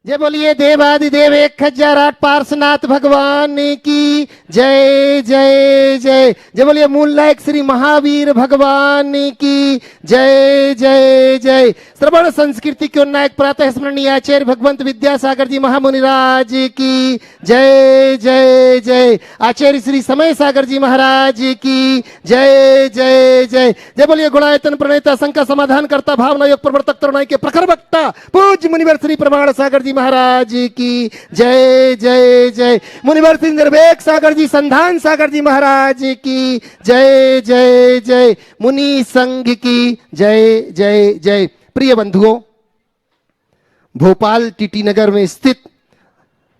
जय बोलिए देवादिदेव 1008 पार्श्वनाथ भगवान की जय जय जय। जय बोलिए मूल नायक श्री महावीर भगवान की जय जय जय। श्रवण संस्कृति के नायक प्रातः स्मरणीय आचार्य भगवंत विद्यासागर जी महामुनिराज की जय जय जय। आचार्य श्री समय सागर जी महाराज की जय जय जय। जय बोलिए गुणायतन प्रणेता शंका समाधान करता भावना योग प्रवर्तक तरुणाई के प्रखर वक्ता पूज्य मुनिवर श्री प्रमाण सागर जी महाराज की जय जय जय। मुनिवर श्री निर्वेक सागर जी संधान सागर जी महाराज की जय जय जय। मुनि संघ की जय जय जय। प्रिय बंधुओं, भोपाल टीटी नगर में स्थित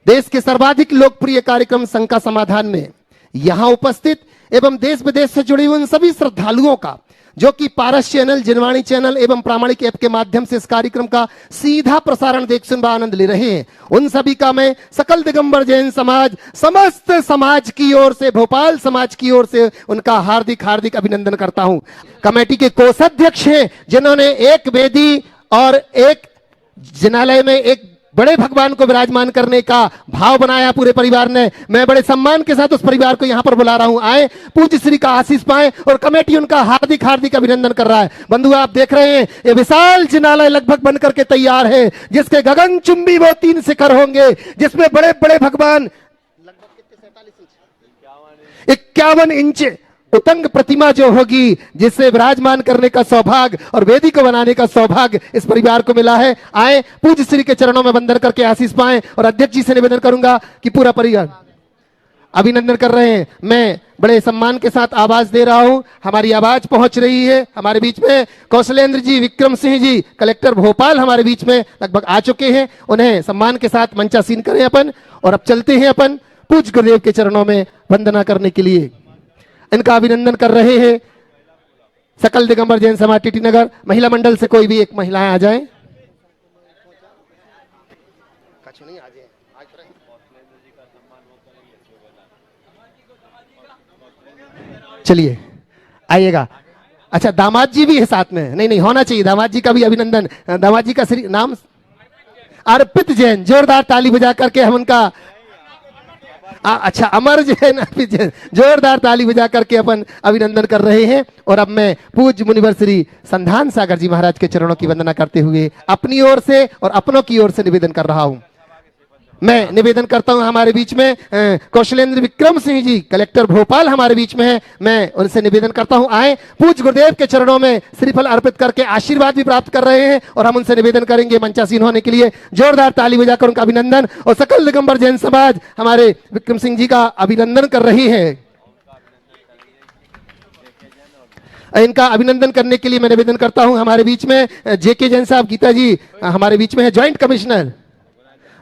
देश के सर्वाधिक लोकप्रिय कार्यक्रम शंका समाधान में यहां उपस्थित एवं देश विदेश से जुड़े हुए उन सभी श्रद्धालुओं का जो कि पारस चैनल, जिनवाणी चैनल एवं प्रामाणिक ऐप के माध्यम से इस कार्यक्रम का सीधा प्रसारण देख सुन व आनंद ले रहे हैं, उन सभी का मैं सकल दिगंबर जैन समाज, समस्त समाज की ओर से, भोपाल समाज की ओर से उनका हार्दिक हार्दिक अभिनंदन करता हूं। कमेटी के कोषाध्यक्ष हैं जिन्होंने एक वेदी और एक जिनालय में एक बड़े भगवान को विराजमान करने का भाव बनाया पूरे परिवार ने। मैं बड़े सम्मान के साथ उस परिवार को यहां पर बुला रहा हूं, आए पूज्य श्री का आशीष पाएं और कमेटी उनका हार्दिक हार्दिक अभिनंदन कर रहा है। बंधु आप देख रहे हैं ये विशाल जिनालय लगभग बनकर के तैयार है जिसके गगनचुंबी वो 3 शिखर होंगे, जिसमें बड़े बड़े भगवान लगभग 51 इंच उतंग प्रतिमा जो होगी, जिससे विराजमान करने का सौभाग्य और वेदी को बनाने का सौभाग्य इस परिवार को मिला है। आए पूज्य श्री के चरणों में वंदन करके आशीष पाएं और अध्यक्ष जी से निवेदन करूंगा कि पूरा परिवार अभिनंदन कर रहे हैं। मैं बड़े सम्मान के साथ आवाज दे रहा हूं, हमारी आवाज पहुंच रही है। हमारे बीच में कौशलेंद्र जी, विक्रम सिंह जी, कलेक्टर भोपाल हमारे बीच में लगभग आ चुके हैं। उन्हें सम्मान के साथ मंचासीन करें अपन और अब चलते हैं अपन पूज्य गुरुदेव के चरणों में वंदना करने के लिए। इनका अभिनंदन कर रहे हैं सकल दिगंबर जैन समाज टीटी नगर। महिला मंडल से कोई भी एक महिलाएं आ जाएं। चलिए आइएगा। अच्छा दामाद जी भी है साथ में, नहीं नहीं होना चाहिए, दामाद जी का भी अभिनंदन। दामाद जी का श्री नाम अर्पित जैन, जोरदार ताली बजा करके हम उनका अच्छा अमर जैन, अर्पित जैन, जोरदार ताली बजा करके अपन अभिनंदन कर रहे हैं। और अब मैं पूज्य मुनिवर श्री संधान सागर जी महाराज के चरणों की वंदना करते हुए अपनी ओर से और अपनों की ओर से निवेदन कर रहा हूं। मैं निवेदन करता हूं हमारे बीच में कौशलेंद्र विक्रम सिंह जी, कलेक्टर भोपाल हमारे बीच में है, मैं उनसे निवेदन करता हूं आए पूज्य गुरुदेव के चरणों में श्रीफल अर्पित करके आशीर्वाद भी प्राप्त कर रहे हैं और हम उनसे निवेदन करेंगे मंचासीन होने के लिए। जोरदार ताली बजाकर उनका अभिनंदन। और सकल दिगंबर जैन समाज हमारे विक्रम सिंह जी का अभिनंदन कर रही है। इनका अभिनंदन करने के लिए मैं निवेदन करता हूं हमारे बीच में जेके जैन साहब, गीता जी हमारे बीच में है, ज्वाइंट कमिश्नर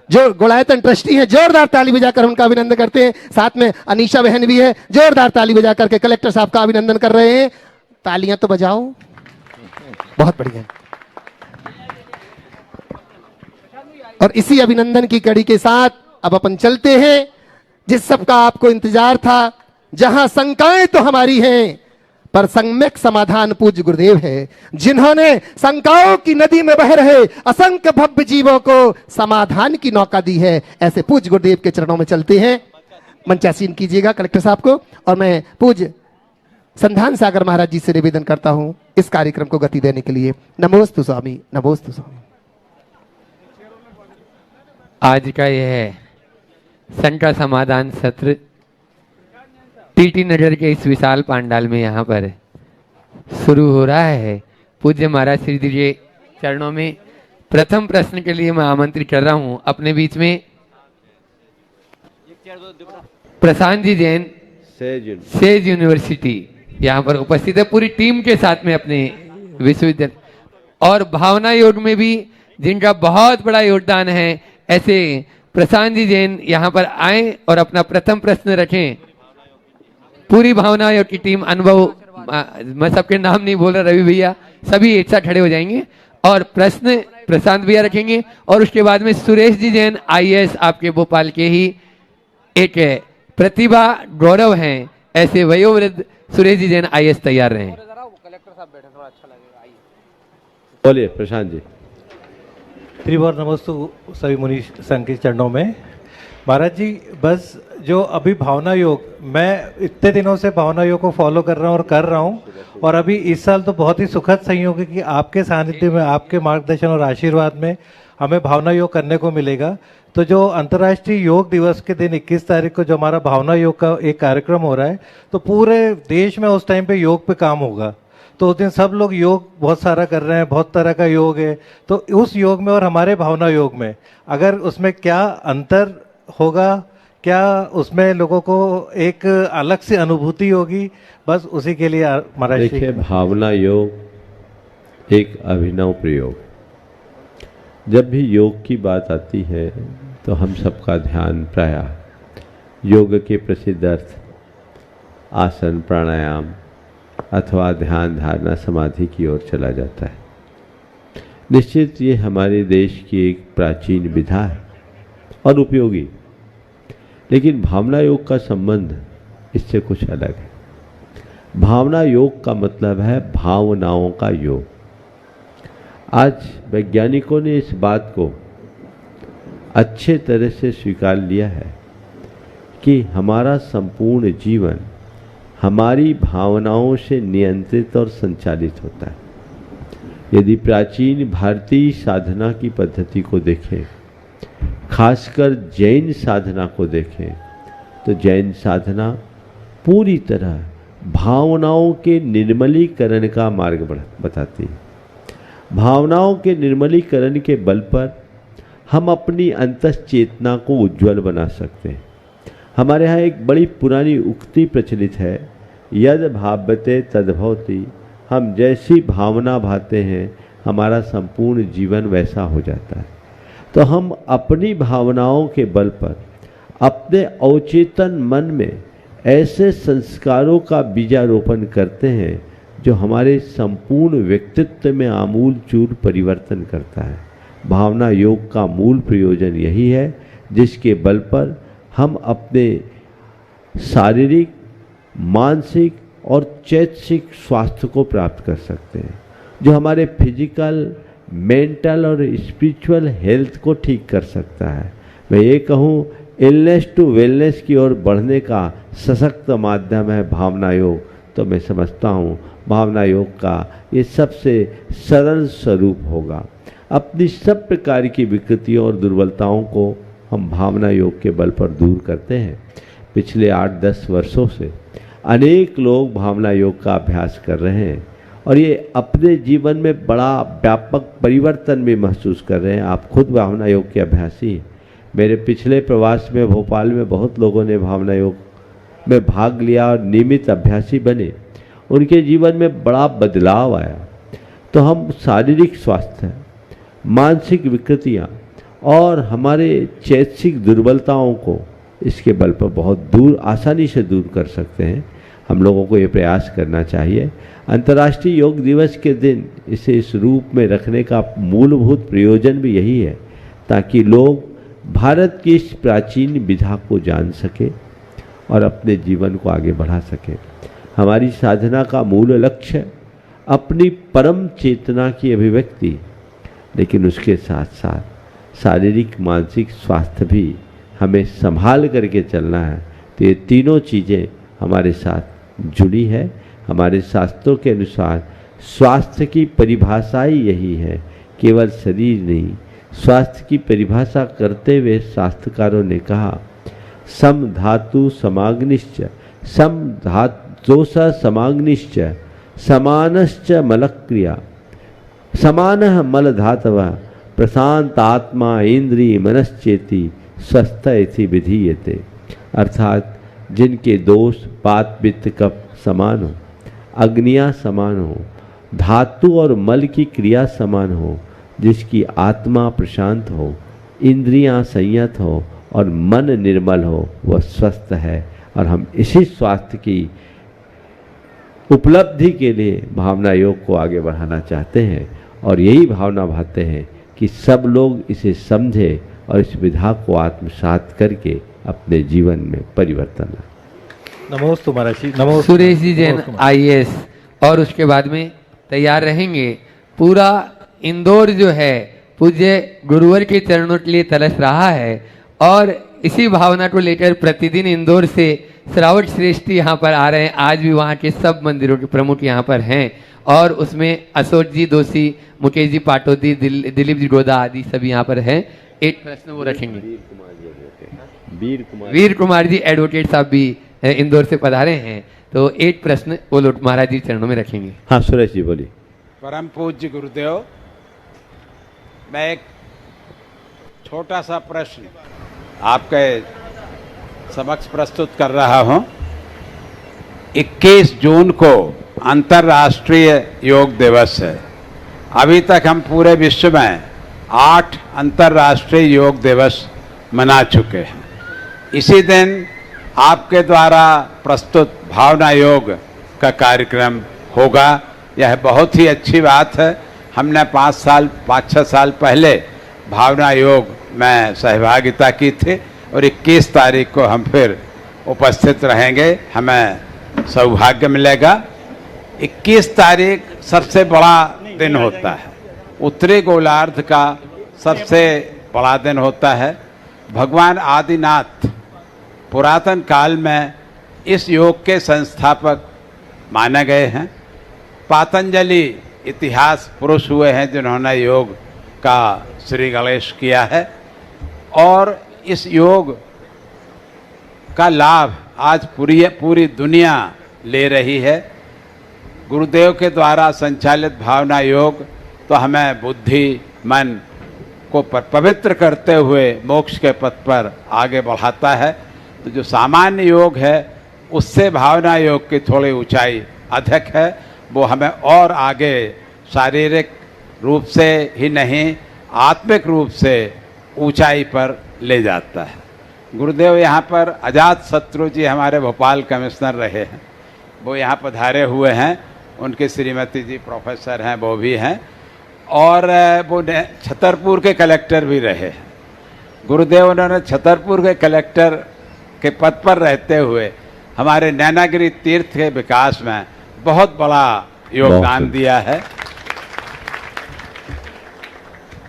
जो गुणायतन ट्रस्टी है, जोरदार ताली बजाकर उनका अभिनंदन करते हैं। साथ में अनीशा बहन भी है, जोरदार ताली बजा करके कलेक्टर साहब का अभिनंदन कर रहे हैं। तालियां तो बजाओ, बहुत बढ़िया। और इसी अभिनंदन की कड़ी के साथ अब अपन चलते हैं जिस सब का आपको इंतजार था। जहां शंकाएं तो हमारी हैं पर सम्यक समाधान पूज्य गुरुदेव है, जिन्होंने शंकाओं की नदी में बह रहे असंख्य भव्य जीवों को समाधान की नौका दी है। ऐसे पूज्य गुरुदेव के चरणों में चलते हैं। मंचासीन कीजिएगा कलेक्टर साहब को और मैं पूज्य संधान सागर महाराज जी से निवेदन करता हूं इस कार्यक्रम को गति देने के लिए। नमोस्तु स्वामी, नमोस्तु स्वामी। आज का यह शंका समाधान सत्र टीटी नगर के इस विशाल पांडाल में यहाँ पर शुरू हो रहा है। पूज्य महाराज श्री जी के चरणों में प्रथम प्रश्न के लिए मैं आमंत्रित कर रहा हूँ अपने बीच में प्रशांत जी जैन, सेज यूनिवर्सिटी यहाँ पर उपस्थित है पूरी टीम के साथ में अपने विश्वविद्यालय, और भावना योग में भी जिनका बहुत बड़ा योगदान है, ऐसे प्रशांत जी जैन यहाँ पर आए और अपना प्रथम प्रश्न रखें। पूरी भावना योग की टीम, अनुभव, मैं सबके नाम नहीं बोल रहा, रवि भैया सभी एक साथ खड़े हो जाएंगे और प्रश्न प्रशांत भैया रखेंगे। और उसके बाद में सुरेश जी जैन आईएएस, आपके भोपाल के ही एक प्रतिभा गौरव हैं, ऐसे वयोवृद्ध सुरेश जी जैन आईएएस तैयार रहे। बोलिए प्रशांत जी। त्रिवार नमस्तु सभी मुनि संघ के चरणों में। महाराज जी, बस जो अभी भावना योग, मैं इतने दिनों से भावना योग को फॉलो कर रहा हूँ और कर रहा हूँ, और अभी इस साल तो बहुत ही सुखद संयोग है कि आपके सानिध्य में, आपके मार्गदर्शन और आशीर्वाद में हमें भावना योग करने को मिलेगा। तो जो अंतर्राष्ट्रीय योग दिवस के दिन 21 तारीख को जो हमारा भावना योग का एक कार्यक्रम हो रहा है, तो पूरे देश में उस टाइम पे योग पे काम होगा। तो उस दिन सब लोग योग बहुत सारा कर रहे हैं, बहुत तरह का योग है। तो उस योग में और हमारे भावना योग में अगर उसमें क्या अंतर होगा, क्या उसमें लोगों को एक अलग से अनुभूति होगी, बस उसी के लिए महाराज जी। देखिए, भावना योग एक अभिनव प्रयोग। जब भी योग की बात आती है तो हम सबका ध्यान प्रायः योग के प्रसिद्ध अर्थ आसन, प्राणायाम अथवा ध्यान, धारणा, समाधि की ओर चला जाता है। निश्चित ये हमारे देश की एक प्राचीन विधा है और उपयोगी, लेकिन भावना योग का संबंध इससे कुछ अलग है। भावना योग का मतलब है भावनाओं का योग। आज वैज्ञानिकों ने इस बात को अच्छे तरह से स्वीकार लिया है कि हमारा संपूर्ण जीवन हमारी भावनाओं से नियंत्रित और संचालित होता है। यदि प्राचीन भारतीय साधना की पद्धति को देखें, खासकर जैन साधना को देखें, तो जैन साधना पूरी तरह भावनाओं के निर्मलीकरण का मार्ग बताती है। भावनाओं के निर्मलीकरण के बल पर हम अपनी अंतश्चेतना को उज्जवल बना सकते हैं। हमारे यहाँ एक बड़ी पुरानी उक्ति प्रचलित है, यद भावते तद भवति। हम जैसी भावना भाते हैं हमारा संपूर्ण जीवन वैसा हो जाता है। तो हम अपनी भावनाओं के बल पर अपने अवचेतन मन में ऐसे संस्कारों का बीजारोपण करते हैं जो हमारे संपूर्ण व्यक्तित्व में आमूल चूर परिवर्तन करता है। भावना योग का मूल प्रयोजन यही है, जिसके बल पर हम अपने शारीरिक, मानसिक और चैतसिक स्वास्थ्य को प्राप्त कर सकते हैं, जो हमारे फिजिकल, मेंटल और स्पिरिचुअल हेल्थ को ठीक कर सकता है। मैं ये कहूँ, इलनेस टू वेलनेस की ओर बढ़ने का सशक्त माध्यम है भावना योग। तो मैं समझता हूँ भावना योग का ये सबसे सरल स्वरूप होगा। अपनी सब प्रकार की विकृतियों और दुर्बलताओं को हम भावना योग के बल पर दूर करते हैं। पिछले 8-10 वर्षों से अनेक लोग भावना योग का अभ्यास कर रहे हैं और ये अपने जीवन में बड़ा व्यापक परिवर्तन भी महसूस कर रहे हैं। आप खुद भावना योग के अभ्यासी हैं। मेरे पिछले प्रवास में भोपाल में बहुत लोगों ने भावना योग में भाग लिया और नियमित अभ्यासी बने। उनके जीवन में बड़ा बदलाव आया। तो हम शारीरिक स्वास्थ्य, मानसिक विकृतियाँ और हमारे चैतसिक दुर्बलताओं को इसके बल पर बहुत दूर, आसानी से दूर कर सकते हैं। हम लोगों को ये प्रयास करना चाहिए। अंतर्राष्ट्रीय योग दिवस के दिन इसे इस रूप में रखने का मूलभूत प्रयोजन भी यही है, ताकि लोग भारत की इस प्राचीन विधा को जान सके और अपने जीवन को आगे बढ़ा सके। हमारी साधना का मूल लक्ष्य अपनी परम चेतना की अभिव्यक्ति, लेकिन उसके साथ साथ शारीरिक, मानसिक स्वास्थ्य भी हमें संभाल करके चलना है। तो ये तीनों चीज़ें हमारे साथ जुड़ी है। हमारे शास्त्रों के अनुसार स्वास्थ्य की परिभाषा ही यही है, केवल शरीर नहीं। स्वास्थ्य की परिभाषा करते हुए शास्त्रकारों ने कहा, सम धातु समाग्निश्च, सम धातोष समाग्निश्च, समानश्च मलक्रिया, समानः मल धातवः, प्रशांत आत्मा इंद्रिय मनश्चेति स्वस्थ इति विधीयते। अर्थात जिनके दोष पात पित्त कफ समान हो, अग्नियाँ समान हो, धातु और मल की क्रिया समान हो, जिसकी आत्मा प्रशांत हो, इंद्रियां संयत हो और मन निर्मल हो, वह स्वस्थ है। और हम इसी स्वास्थ्य की उपलब्धि के लिए भावना योग को आगे बढ़ाना चाहते हैं और यही भावना भाते हैं कि सब लोग इसे समझे और इस विधा को आत्मसात करके अपने जीवन में परिवर्तन लाए। नमोस्तु महाराज जी। नमोस्तु सुरेश जी जैन IAS, और उसके बाद में तैयार रहेंगे। पूरा इंदौर जो है पूज्य गुरुवर के चरणों के लिए तरस रहा है और इसी भावना को लेकर प्रतिदिन इंदौर से श्रावण श्रेष्ठ यहाँ पर आ रहे हैं। आज भी वहाँ के सब मंदिरों के प्रमुख यहाँ पर हैं और उसमें अशोक जी दोषी, मुकेश जी पाटोदी, दिलीप जी गोदा आदि सभी यहाँ पर हैं। एक प्रश्न वो रखेंगे। वीर कुमार जी एडवोकेट साहब भी इंदौर से पधारे हैं, तो एक प्रश्न वो लोग महाराज जी चरणों में रखेंगे। हाँ सुरेश जी बोलिए। परम पूज्य गुरुदेव, मैं एक छोटा सा प्रश्न आपके समक्ष प्रस्तुत कर रहा हूं। 21 जून को अंतर्राष्ट्रीय योग दिवस है। अभी तक हम पूरे विश्व में 8 अंतर्राष्ट्रीय योग दिवस मना चुके हैं। इसी दिन आपके द्वारा प्रस्तुत भावना योग का कार्यक्रम होगा। यह बहुत ही अच्छी बात है। हमने 5-6 साल पहले भावना योग में सहभागिता की थी और 21 तारीख को हम फिर उपस्थित रहेंगे। हमें सौभाग्य मिलेगा। 21 तारीख सबसे बड़ा दिन होता है, उत्तरी गोलार्ध का सबसे बड़ा दिन होता है। भगवान आदिनाथ पुरातन काल में इस योग के संस्थापक माने गए हैं। पातंजलि इतिहास पुरुष हुए हैं जिन्होंने योग का श्री गणेश किया है और इस योग का लाभ आज पूरी दुनिया ले रही है। गुरुदेव के द्वारा संचालित भावना योग तो हमें बुद्धि मन को पवित्र करते हुए मोक्ष के पथ पर आगे बढ़ाता है। तो जो सामान्य योग है उससे भावना योग की थोड़ी ऊंचाई अधिक है। वो हमें और आगे शारीरिक रूप से ही नहीं आत्मिक रूप से ऊंचाई पर ले जाता है। गुरुदेव यहाँ पर अजात शत्रु जी हमारे भोपाल कमिश्नर रहे हैं, वो यहाँ पधारे हुए हैं। उनकी श्रीमती जी प्रोफेसर हैं, वो भी हैं, और वो छतरपुर के कलेक्टर भी रहे हैं। गुरुदेव उन्होंने छतरपुर के कलेक्टर के पद पर रहते हुए हमारे नैनागिरी तीर्थ के विकास में बहुत बड़ा योगदान दिया है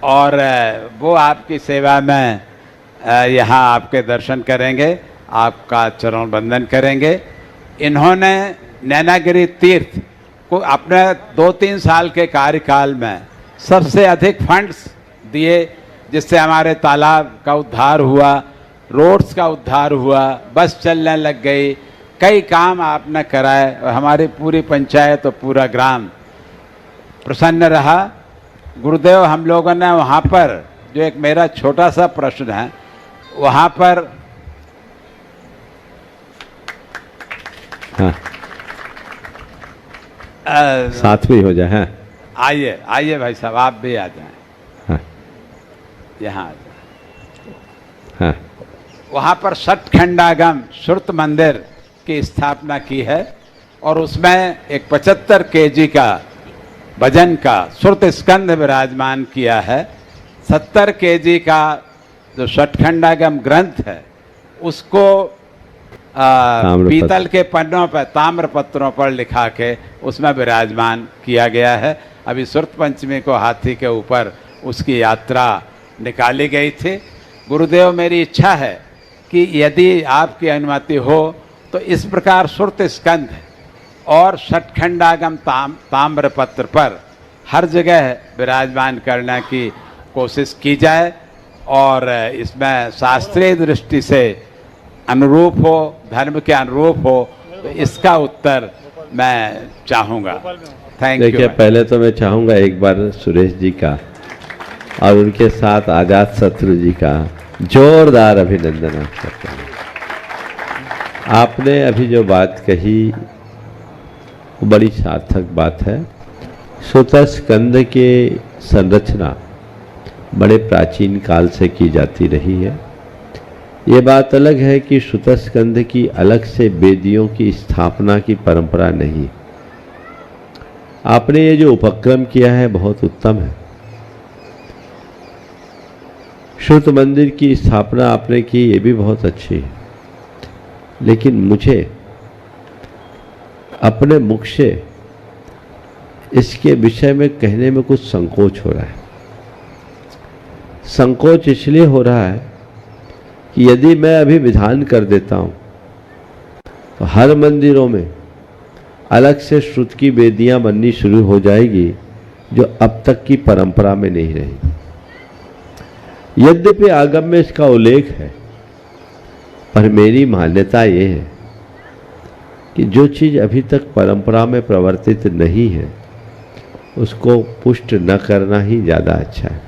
और वो आपकी सेवा में यहाँ आपके दर्शन करेंगे, आपका चरण वंदन करेंगे। इन्होंने नैनागिरी तीर्थ को अपने 2-3 साल के कार्यकाल में सबसे अधिक फंड्स दिए, जिससे हमारे तालाब का उद्धार हुआ, रोड्स का उद्धार हुआ, बस चलने लग गई। कई काम आपने कराए और हमारी पूरी पंचायत और पूरा ग्राम प्रसन्न रहा। गुरुदेव, हम लोगों ने वहाँ पर जो एक मेरा छोटा सा प्रश्न है, वहाँ पर हाँ साथ में हो जाए। हाँ आइए आइए भाई साहब, आप भी आ जाएं। हाँ यहाँ आ जाएं। हाँ वहाँ पर सतखंडागम श्रुत मंदिर की स्थापना की है और उसमें एक 75 केजी का वजन का श्रुत स्कंद विराजमान किया है। 70 केजी का जो सतखंडागम ग्रंथ है उसको पीतल के पन्नों पर, ताम्र पत्रों पर लिखा के उसमें विराजमान किया गया है। अभी सुरत पंचमी को हाथी के ऊपर उसकी यात्रा निकाली गई थी। गुरुदेव, मेरी इच्छा है कि यदि आपकी अनुमति हो तो इस प्रकार सुरत स्कंध और सतखंडागम ताम्र पत्र पर हर जगह विराजमान करने की कोशिश की जाए और इसमें शास्त्रीय दृष्टि से अनुरूप हो, धर्म के अनुरूप हो, तो इसका उत्तर मैं चाहूँगा। Thank you. देखिए, पहले तो मैं चाहूँगा एक बार सुरेश जी का और उनके साथ अजात शत्रु जी का जोरदार अभिनंदन आप करते हैं। आपने अभी जो बात कही वो बड़ी सार्थक बात है। श्रुत स्कंद के संरचना बड़े प्राचीन काल से की जाती रही है। ये बात अलग है कि श्रुत स्कंद की अलग से वेदियों की स्थापना की परंपरा नहीं। आपने ये जो उपक्रम किया है बहुत उत्तम है। श्रुत मंदिर की स्थापना आपने की, ये भी बहुत अच्छी है, लेकिन मुझे अपने मुख से इसके विषय में कहने में कुछ संकोच हो रहा है। संकोच इसलिए हो रहा है कि यदि मैं अभी विधान कर देता हूं तो हर मंदिरों में अलग से श्रुत की वेदियां बननी शुरू हो जाएगी, जो अब तक की परंपरा में नहीं रही। यद्यपि आगम में इसका उल्लेख है, पर मेरी मान्यता ये है कि जो चीज अभी तक परंपरा में प्रवर्तित नहीं है उसको पुष्ट न करना ही ज़्यादा अच्छा है।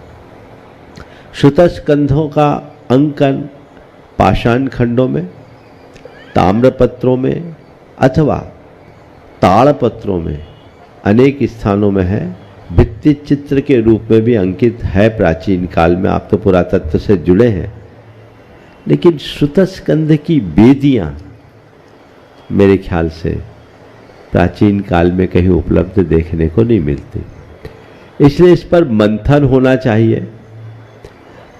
श्रुतस्कंधों का अंकन पाषाण खंडों में, ताम्रपत्रों में अथवा ताड़पत्रों में अनेक स्थानों में है। भित्ति चित्र के रूप में भी अंकित है प्राचीन काल में। आप तो पुरातत्व से जुड़े हैं, लेकिन श्रुतस्कंध की वेदियां मेरे ख्याल से प्राचीन काल में कहीं उपलब्ध देखने को नहीं मिलती। इसलिए इस पर मंथन होना चाहिए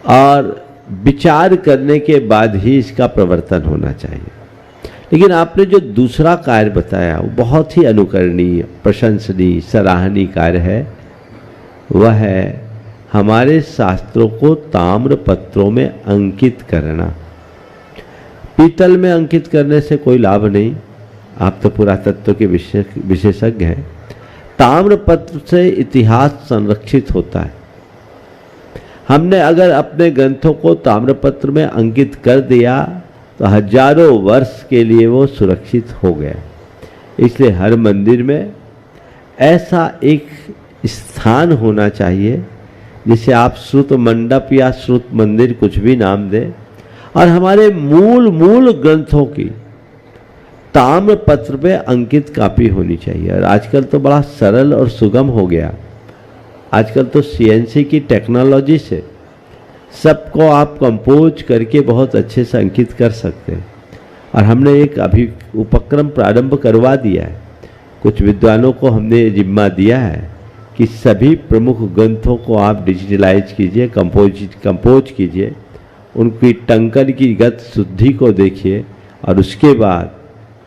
और विचार करने के बाद ही इसका प्रवर्तन होना चाहिए। लेकिन आपने जो दूसरा कार्य बताया वो बहुत ही अनुकरणीय, प्रशंसनीय, सराहनीय कार्य है। वह है हमारे शास्त्रों को ताम्र पत्रों में अंकित करना। पीतल में अंकित करने से कोई लाभ नहीं, आप तो पुरातत्व के विशेषज्ञ हैं। ताम्र पत्र से इतिहास संरक्षित होता है। हमने अगर अपने ग्रंथों को ताम्रपत्र में अंकित कर दिया तो हजारों वर्ष के लिए वो सुरक्षित हो गया। इसलिए हर मंदिर में ऐसा एक स्थान होना चाहिए जिसे आप श्रुत मंडप या श्रुत मंदिर कुछ भी नाम दें, और हमारे मूल ग्रंथों की ताम्रपत्र पे अंकित कापी होनी चाहिए। और आजकल तो बड़ा सरल और सुगम हो गया। आजकल तो CNC की टेक्नोलॉजी से सबको आप कंपोज करके बहुत अच्छे से अंकित कर सकते हैं। और हमने एक अभी उपक्रम प्रारंभ करवा दिया है। कुछ विद्वानों को हमने जिम्मा दिया है कि सभी प्रमुख ग्रंथों को आप डिजिटलाइज कीजिए, कंपोज कीजिए, उनकी टंकन की गत शुद्धि को देखिए और उसके बाद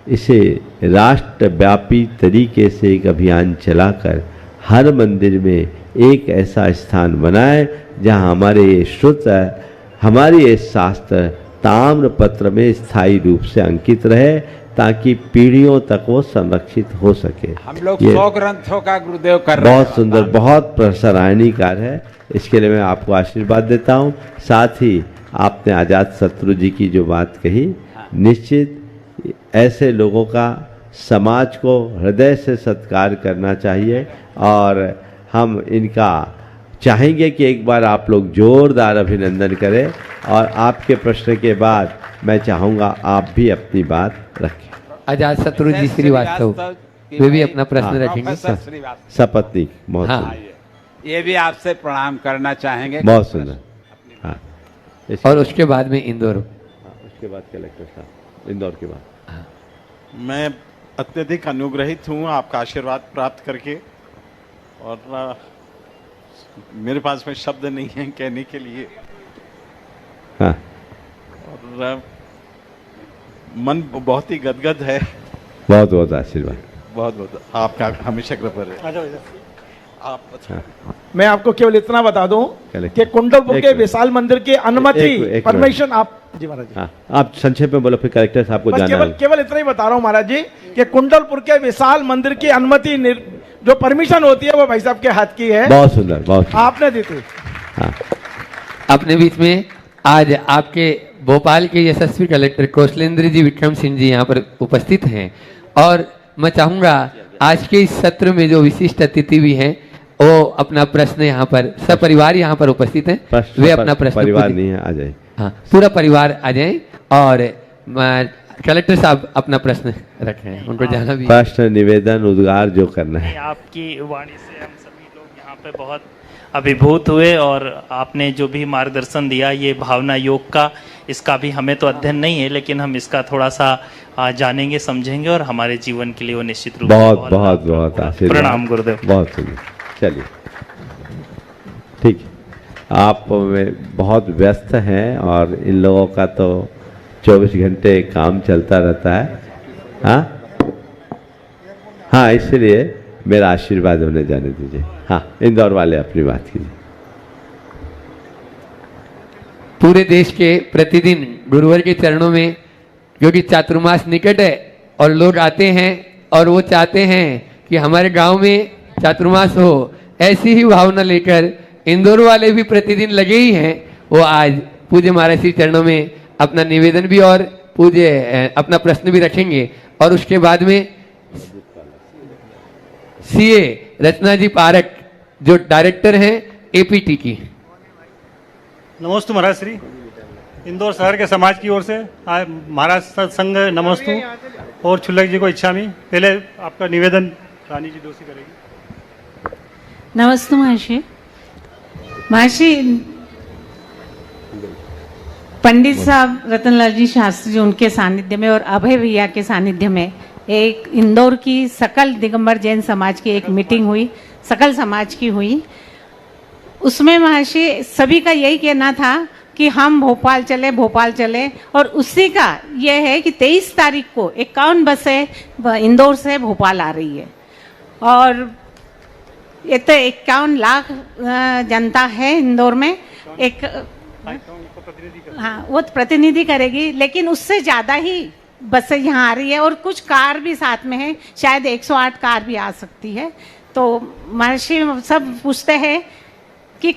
इसे राष्ट्रव्यापी तरीके से एक अभियान चलाकर हर मंदिर में एक ऐसा स्थान बनाए जहां हमारे ये श्रुत, हमारे ये शास्त्र ताम्रपत्र में स्थायी रूप से अंकित रहे, ताकि पीढ़ियों तक वो संरक्षित हो सके। हम लोग 100 ग्रंथों का गुरुदेव कर रहे हैं। बहुत सुंदर, बहुत सराहनीय कार्य है। इसके लिए मैं आपको आशीर्वाद देता हूँ। साथ ही आपने आजाद शत्रु जी की जो बात कही, निश्चित ऐसे लोगों का समाज को हृदय से सत्कार करना चाहिए और हम इनका चाहेंगे कि एक बार आप लोग जोरदार अभिनंदन करें। और आपके प्रश्न के बाद मैं चाहूँगा आप भी अपनी बात रखें। आजाद शत्रु जी श्रीवास्तव वे भी अपना प्रश्न रखेंगे। सपत्नी बहुत हाँ। सुंदर, ये भी आपसे प्रणाम करना चाहेंगे। बहुत सुंदर। हाँ, और उसके बाद में इंदौर। उसके बाद कलेक्टर साहब, इंदौर के बाद। मैं अत्यधिक अनुग्रहित हूँ आपका आशीर्वाद प्राप्त करके, और मेरे पास में शब्द नहीं है कहने के लिए। हाँ। और मन बहुत ही गदगद है। बहुत बहुत आशीर्वाद। बहुत बहुत आपका हमेशा कृपा रहे। आप हाँ। मैं आपको केवल इतना बता दूं कि कुंडलपुर के विशाल मंदिर की अनुमति, परमिशन आप जी महाराज जी। हाँ, आप संक्षेप में बोलो, फिर कलेक्टर साहब को जाना है। केवल इतना ही बता रहा हूं महाराज जी कि कुंडलपुर के विशाल मंदिर की अनुमति जो परमिशन होती है वो भाई साहब के हाथ की है। बहुत सुंदर, बहुत सुंदर। आपने दी थी। हाँ। अपने बीच में आज आपके भोपाल के यशस्वी कलेक्टर कौशलेंद्र जी विक्रम सिंह जी यहाँ पर उपस्थित हैं, और मैं चाहूंगा आज के इस सत्र में जो विशिष्ट अतिथि भी हैं वो अपना प्रश्न यहाँ पर, सपरिवार यहाँ पर उपस्थित हैं, वे अपना प्रश्न परिवार नहीं है, आ जाए। हाँ, पूरा परिवार आ जाए और कलेक्टर साहब अपना प्रश्न रखें, उनको जाना भी। प्रश्न, निवेदन, उद्गार जो करना है। आपकी वाणी से हम सभी लोग यहाँ पे बहुत अभिभूत हुए, और आपने जो भी मार्गदर्शन दिया ये भावना योग का, इसका भी हमें तो अध्ययन नहीं है, लेकिन हम इसका थोड़ा सा जानेंगे, समझेंगे, और हमारे जीवन के लिए वो निश्चित रूप से बहुत बहुत बहुत आशीर्वाद। प्रणाम गुरुदेव। बहुत सुंदर। चलिए, ठीक है। आप बहुत व्यस्त हैं और इन लोगों का तो 24 घंटे काम चलता रहता है। हाँ हाँ, इसलिए मेरा आशीर्वाद होने जाने दीजिए। हाँ, इंदौर वाले अपनी बात कीजिए। पूरे देश के प्रतिदिन गुरुवर के चरणों में, क्योंकि चातुर्मास निकट है और लोग आते हैं और वो चाहते हैं कि हमारे गांव में चातुर्मास हो, ऐसी ही भावना लेकर इंदौर वाले भी प्रतिदिन लगे ही हैं। वो आज पूज्य महाराज श्री चरणों में अपना निवेदन भी और पूज्य अपना प्रश्न भी रखेंगे। और उसके बाद में सीए रचना जी पारक जो डायरेक्टर हैं एपीटी की। नमोस्तु महाराज श्री, इंदौर शहर के समाज की ओर से आज महाराज सत्संग नमोस्तु और छुल्लक जी को इच्छामी। पहले आपका निवेदन रानी जी दोषी करेगी। नमस्ते महर्षि। महर्षि, पंडित साहब रतनलाल जी शास्त्री जी उनके सानिध्य में और अभय भैया के सानिध्य में एक इंदौर की सकल दिगंबर जैन समाज की एक मीटिंग हुई, सकल समाज की हुई। उसमें महर्षि सभी का यही कहना था कि हम भोपाल चले और उसी का यह है कि 23 तारीख को 51 बसें इंदौर से भोपाल आ रही है और ये तो 51 लाख जनता है इंदौर में। एक हाँ, वो प्रतिनिधि करेगी, लेकिन उससे ज़्यादा ही बसें यहाँ आ रही है और कुछ कार भी साथ में है, शायद 108 कार भी आ सकती है। तो महर्षि सब पूछते हैं कि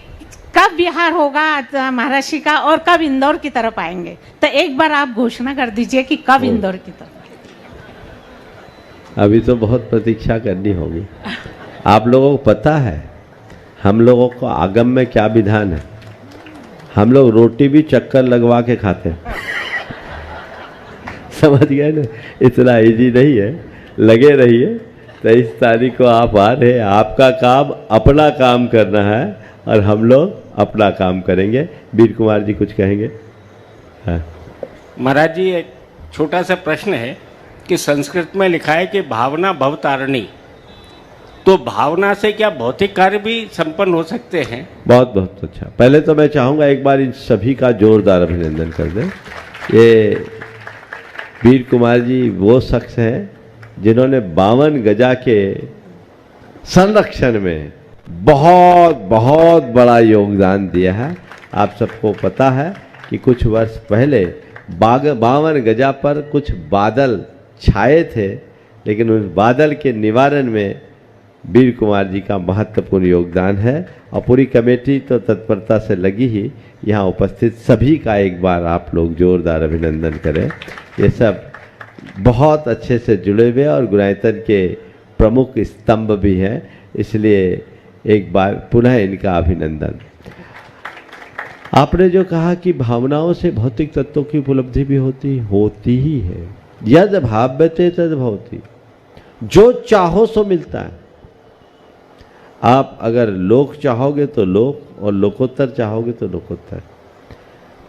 कब बिहार होगा महाराष्ट्र का और कब इंदौर की तरफ आएंगे, तो एक बार आप घोषणा कर दीजिए कि कब इंदौर की तरफ। अभी तो बहुत प्रतीक्षा करनी होगी। आप लोगों को पता है हम लोगों को आगम में क्या विधान है? हम लोग रोटी भी चक्कर लगवा के खाते हैं। समझ गए ना? इतना इजी नहीं है, लगे रहिए। 23 तारीख को आप आ रहे हैं, आपका काम अपना काम करना है और हम लोग अपना काम करेंगे। वीर कुमार जी कुछ कहेंगे? हाँ महाराज जी, एक छोटा सा प्रश्न है कि संस्कृत में लिखा है कि भावना भवतारिणी, तो भावना से क्या भौतिक कार्य भी संपन्न हो सकते हैं? बहुत बहुत अच्छा। पहले तो मैं चाहूँगा एक बार इन सभी का जोरदार अभिनंदन कर दें। ये वीर कुमार जी वो शख्स हैं जिन्होंने 52 गजा के संरक्षण में बहुत बहुत बड़ा योगदान दिया है। आप सबको पता है कि कुछ वर्ष पहले 52 गजा पर कुछ बादल छाए थे, लेकिन उस बादल के निवारण में वीर कुमार जी का महत्वपूर्ण योगदान है और पूरी कमेटी तो तत्परता से लगी ही। यहाँ उपस्थित सभी का एक बार आप लोग जोरदार अभिनंदन करें। ये सब बहुत अच्छे से जुड़े हुए और गुणायतन के प्रमुख स्तंभ भी हैं, इसलिए एक बार पुनः इनका अभिनंदन। आपने जो कहा कि भावनाओं से भौतिक तत्वों की उपलब्धि भी होती ही है। यद भाव्यते तद भवति, जो चाहो सो मिलता है। आप अगर लोक चाहोगे तो लोक और लोकोत्तर चाहोगे तो लोकोत्तर।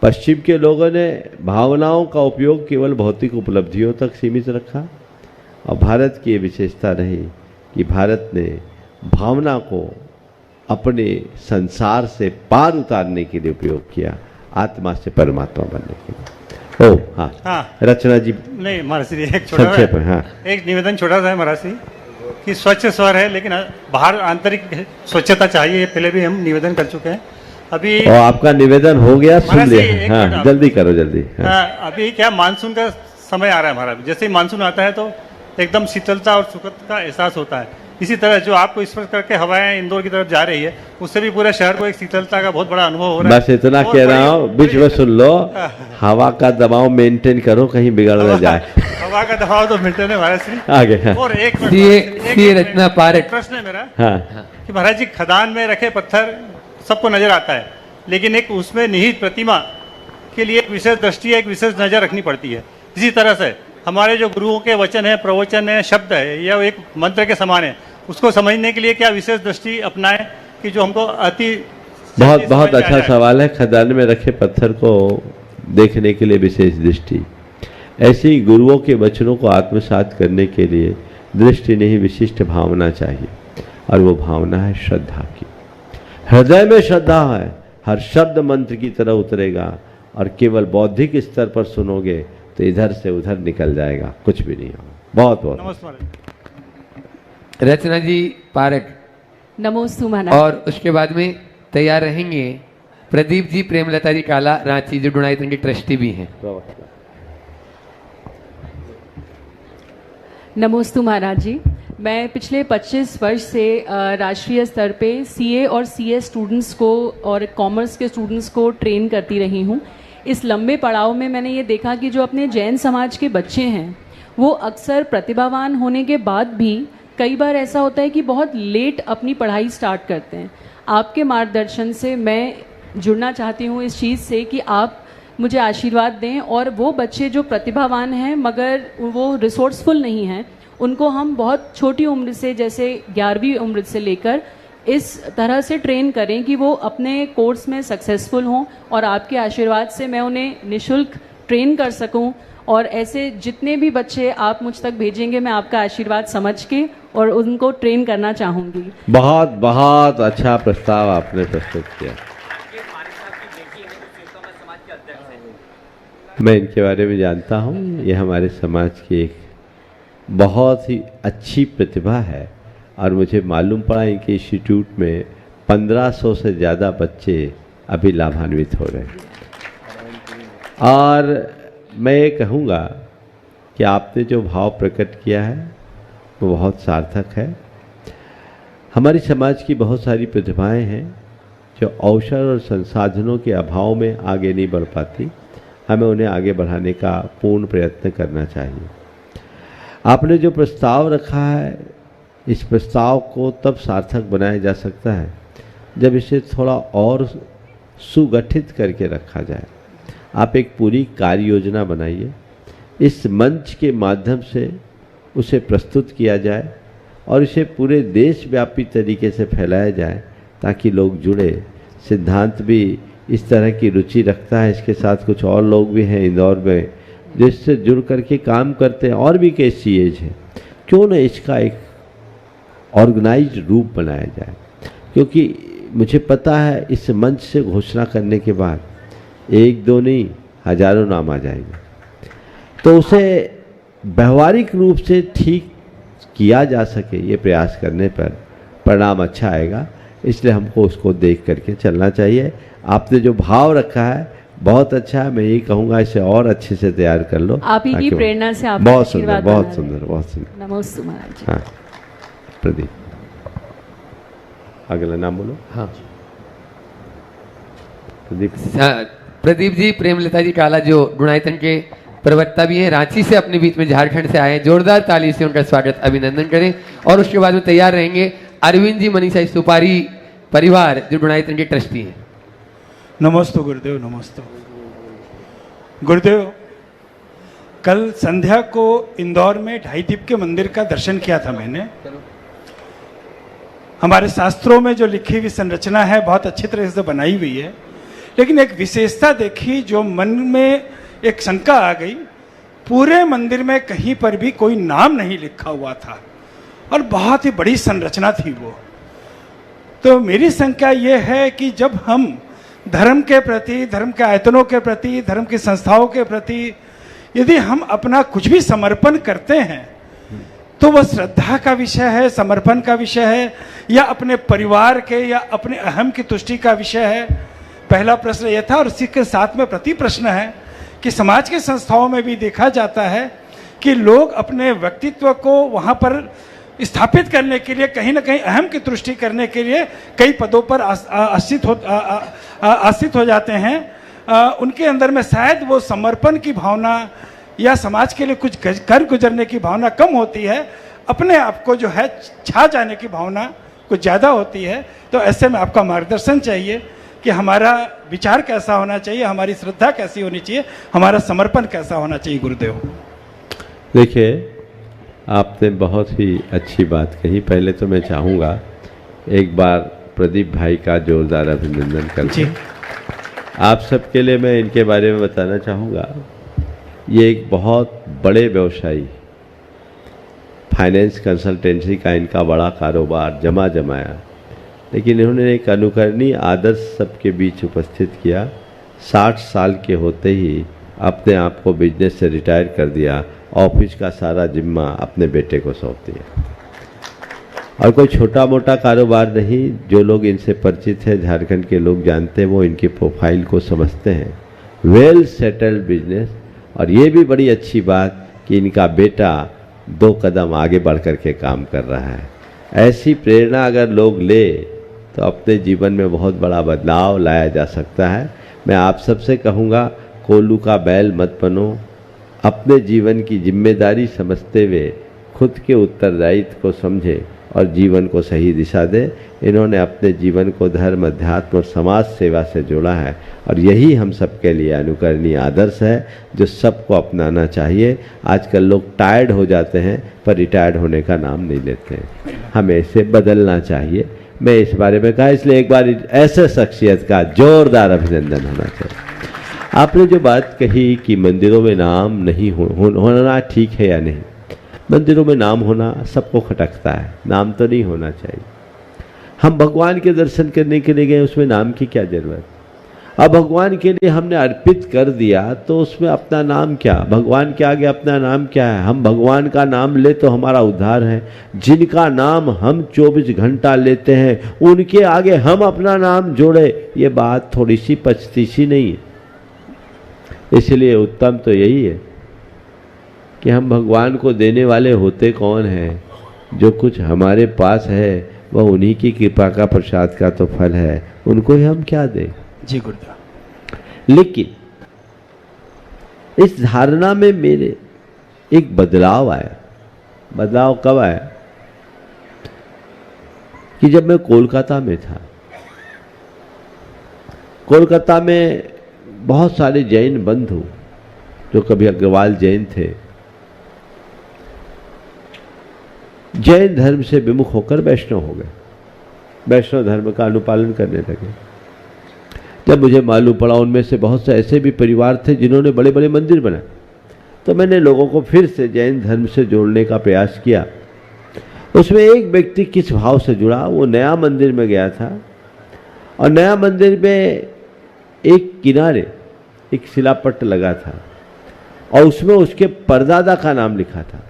पश्चिम के लोगों ने भावनाओं का उपयोग केवल भौतिक उपलब्धियों तक सीमित रखा और भारत की ये विशेषता रही कि भारत ने भावना को अपने संसार से पार उतारने के लिए उपयोग किया, आत्मा से परमात्मा बनने के लिए। ओ हाँ, रचना जी। नहीं महाराज श्री, एक छोटा हाँ, एक निवेदन छोटा सा है महाराज श्री कि स्वच्छ स्वर है, लेकिन बाहर आंतरिक स्वच्छता चाहिए। ये पहले भी हम निवेदन कर चुके हैं। अभी आपका निवेदन हो गया, सुन लिया। हाँ, जल्दी करो जल्दी। हाँ। अभी क्या मानसून का समय आ रहा है महाराज, जैसे ही मानसून आता है तो एकदम शीतलता और सुखद का एहसास होता है। इसी तरह जो आपको स्पर्श करके हवाएं इंदौर की तरफ जा रही है, उससे भी पूरे शहर को एक शीतलता का बहुत बड़ा अनुभव हो रहा है। बस इतना कह रहा हूँ, बीच में सुन लो। हवा का दबाव मेंटेन करो, कहीं बिगड़ न जाए। हवा का दबाव तो मेंटेन है महाराज श्री। आगे और एक रचना पारक प्रश्न है मेरा। हाँ। कि महाराज जी, खदान में रखे पत्थर सबको नजर आता है, लेकिन एक उसमें निहित प्रतिमा के लिए एक विशेष दृष्टि, एक विशेष नजर रखनी पड़ती है। इसी तरह से हमारे जो गुरुओं के वचन है, प्रवचन है, शब्द है, या एक मंत्र के समान है, उसको समझने के लिए क्या विशेष दृष्टि अपनाएं कि जो हमको अति बहुत बहुत अच्छा सवाल है। खदान में रखे पत्थर को देखने के लिए विशेष दृष्टि, ऐसे ही गुरुओं के वचनों को आत्मसात करने के लिए दृष्टि नहीं, विशिष्ट भावना चाहिए। और वो भावना है श्रद्धा की। हृदय में श्रद्धा है, हर शब्द मंत्र की तरह उतरेगा और केवल बौद्धिक स्तर पर सुनोगे तो इधर से उधर निकल जाएगा, कुछ भी नहीं होगा। बहुत बहुत नमस्कार। रचना जी पारक नमोस्तु। और उसके बाद में तैयार रहेंगे प्रदीप जी प्रेमलता जी काला रांची, जो डुणाइतन के ट्रस्टी भी हैं। नमोस्तु महाराज जी। मैं पिछले 25 वर्ष से राष्ट्रीय स्तर पे सीए और सीएस स्टूडेंट्स को और कॉमर्स के स्टूडेंट्स को ट्रेन करती रही हूँ। इस लंबे पड़ाव में मैंने ये देखा कि जो अपने जैन समाज के बच्चे हैं वो अक्सर प्रतिभावान होने के बाद भी कई बार ऐसा होता है कि बहुत लेट अपनी पढ़ाई स्टार्ट करते हैं। आपके मार्गदर्शन से मैं जुड़ना चाहती हूँ इस चीज़ से कि आप मुझे आशीर्वाद दें और वो बच्चे जो प्रतिभावान हैं मगर वो रिसोर्सफुल नहीं हैं, उनको हम बहुत छोटी उम्र से, जैसे 11वीं उम्र से लेकर इस तरह से ट्रेन करें कि वो अपने कोर्स में सक्सेसफुल हों और आपके आशीर्वाद से मैं उन्हें निःशुल्क ट्रेन कर सकूं। और ऐसे जितने भी बच्चे आप मुझ तक भेजेंगे मैं आपका आशीर्वाद समझ के और उनको ट्रेन करना चाहूँगी। बहुत बहुत अच्छा प्रस्ताव आपने प्रस्तुत किया। मैं इनके बारे में जानता हूँ। ये हमारे समाज की एक बहुत ही अच्छी प्रतिभा है और मुझे मालूम पड़ा इनके इंस्टीट्यूट में 1500 से ज़्यादा बच्चे अभी लाभान्वित हो रहे हैं। और मैं ये कहूँगा कि आपने जो भाव प्रकट किया है वो बहुत सार्थक है। हमारी समाज की बहुत सारी प्रतिभाएं हैं जो अवसर और संसाधनों के अभाव में आगे नहीं बढ़ पाती। हमें उन्हें आगे बढ़ाने का पूर्ण प्रयत्न करना चाहिए। आपने जो प्रस्ताव रखा है, इस प्रस्ताव को तब सार्थक बनाया जा सकता है जब इसे थोड़ा और सुगठित करके रखा जाए। आप एक पूरी कार्य योजना बनाइए, इस मंच के माध्यम से उसे प्रस्तुत किया जाए और इसे पूरे देशव्यापी तरीके से फैलाया जाए ताकि लोग जुड़े। सिद्धांत भी इस तरह की रुचि रखता है, इसके साथ कुछ और लोग भी हैं इंदौर में जिससे जुड़ करके काम करते हैं और भी कई सीएज हैं। क्यों न इसका एक ऑर्गेनाइज्ड रूप बनाया जाए, क्योंकि मुझे पता है इस मंच से घोषणा करने के बाद एक दो नहीं हजारों नाम आ जाएंगे। तो उसे व्यवहारिक रूप से ठीक किया जा सके, ये प्रयास करने पर परिणाम अच्छा आएगा। इसलिए हमको उसको देख करके चलना चाहिए। आपने जो भाव रखा है बहुत अच्छा है। मैं यही कहूँगा इसे और अच्छे से तैयार कर लो। आप ही की प्रेरणा से आप बहुत सुंदर, बहुत सुंदर, बहुत सुंदर। नमस्ते महाराज जी। हाँ प्रदीप, अगला नाम बोलो। हाँ प्रदीप जी प्रेमलता जी काला, जो डुणाइतन के प्रवक्ता भी हैं, रांची से अपने बीच में झारखंड से आए हैं। जोरदार ताली से उनका स्वागत अभिनंदन करें। और उसके बाद में तैयार रहेंगे अरविंद जी मनीषा सुपारी परिवार, जो डुणाइतन के ट्रस्टी हैं। नमस्ते गुरुदेव। नमस्ते गुरुदेव। कल संध्या को इंदौर में ढाई दीप के मंदिर का दर्शन किया था मैंने। हमारे शास्त्रों में जो लिखी हुई संरचना है बहुत अच्छी तरह से बनाई हुई है, लेकिन एक विशेषता देखी जो मन में एक शंका आ गई। पूरे मंदिर में कहीं पर भी कोई नाम नहीं लिखा हुआ था और बहुत ही बड़ी संरचना थी वो। तो मेरी शंका ये है कि जब हम धर्म के प्रति, धर्म के आयतनों के प्रति, धर्म की संस्थाओं के प्रति यदि हम अपना कुछ भी समर्पण करते हैं तो वह श्रद्धा का विषय है, समर्पण का विषय है, या अपने परिवार के या अपने अहम की तुष्टि का विषय है। पहला प्रश्न यह था। और इसी के साथ में प्रति प्रश्न है कि समाज के संस्थाओं में भी देखा जाता है कि लोग अपने व्यक्तित्व को वहाँ पर स्थापित करने के लिए, कहीं ना कहीं अहम की तुष्टि करने के लिए कई पदों पर आश्रित हो जाते हैं। उनके अंदर में शायद वो समर्पण की भावना या समाज के लिए कुछ कर गुजरने की भावना कम होती है, अपने आप को जो है छा जाने की भावना कुछ ज़्यादा होती है। तो ऐसे में आपका मार्गदर्शन चाहिए कि हमारा विचार कैसा होना चाहिए, हमारी श्रद्धा कैसी होनी चाहिए, हमारा समर्पण कैसा होना चाहिए गुरुदेव। देखिए, आपने बहुत ही अच्छी बात कही। पहले तो मैं चाहूँगा एक बार प्रदीप भाई का जोरदार अभिनंदन करें। आप सबके लिए मैं इनके बारे में बताना चाहूँगा। ये एक बहुत बड़े व्यवसायी, फाइनेंस कंसल्टेंसी का इनका बड़ा कारोबार जमाया, लेकिन इन्होंने एक अनुकरणीय आदर्श सबके बीच उपस्थित किया। 60 साल के होते ही अपने आप को बिजनेस से रिटायर कर दिया, ऑफिस का सारा जिम्मा अपने बेटे को सौंप दिया। और कोई छोटा मोटा कारोबार नहीं। जो लोग इनसे परिचित हैं, झारखंड के लोग जानते हैं, वो इनकी प्रोफाइल को समझते हैं। Well settled business. और ये भी बड़ी अच्छी बात कि इनका बेटा 2 कदम आगे बढ़ कर के काम कर रहा है। ऐसी प्रेरणा अगर लोग ले तो अपने जीवन में बहुत बड़ा बदलाव लाया जा सकता है। मैं आप सबसे कहूँगा, कोल्लू का बैल मत बनो। अपने जीवन की जिम्मेदारी समझते हुए खुद के उत्तरदायित्व को समझे और जीवन को सही दिशा दे। इन्होंने अपने जीवन को धर्म, अध्यात्म और समाज सेवा से जोड़ा है और यही हम सबके लिए अनुकरणीय आदर्श है जो सबको अपनाना चाहिए। आजकल लोग टायर्ड हो जाते हैं पर रिटायर्ड होने का नाम नहीं लेते हैं। हमें इसे बदलना चाहिए। मैं इस बारे में कहा, इसलिए एक बार ऐसे शख्सियत का जोरदार अभिनंदन होना चाहिए। आपने जो बात कही कि मंदिरों में नाम नहीं होना ठीक है या नहीं, मंदिरों में नाम होना सबको खटकता है, नाम तो नहीं होना चाहिए। हम भगवान के दर्शन करने के लिए गए, उसमें नाम की क्या जरूरत। अब भगवान के लिए हमने अर्पित कर दिया तो उसमें अपना नाम क्या, भगवान के आगे अपना नाम क्या है। हम भगवान का नाम ले तो हमारा उद्धार है। जिनका नाम हम 24 घंटा लेते हैं उनके आगे हम अपना नाम जोड़े, ये बात थोड़ी सी पचती सी नहीं है। इसलिए उत्तम तो यही है कि हम भगवान को देने वाले होते कौन हैं। जो कुछ हमारे पास है वह उन्हीं की कृपा का, प्रसाद का तो फल है, उनको ही हम क्या दें। जी गुरुदेव। लेकिन इस धारणा में मेरे एक बदलाव आया। बदलाव कब आया कि जब मैं कोलकाता में था। कोलकाता में बहुत सारे जैन बंधु जो कभी अग्रवाल जैन थे, जैन धर्म से विमुख होकर वैष्णव हो गए, वैष्णव धर्म का अनुपालन करने लगे। जब मुझे मालूम पड़ा उनमें से बहुत से ऐसे भी परिवार थे जिन्होंने बड़े बड़े मंदिर बनाए, तो मैंने लोगों को फिर से जैन धर्म से जोड़ने का प्रयास किया। उसमें एक व्यक्ति किस भाव से जुड़ा, वो नया मंदिर में गया था और नया मंदिर में एक किनारे एक शिलापट्ट लगा था और उसमें उसके परदादा का नाम लिखा था।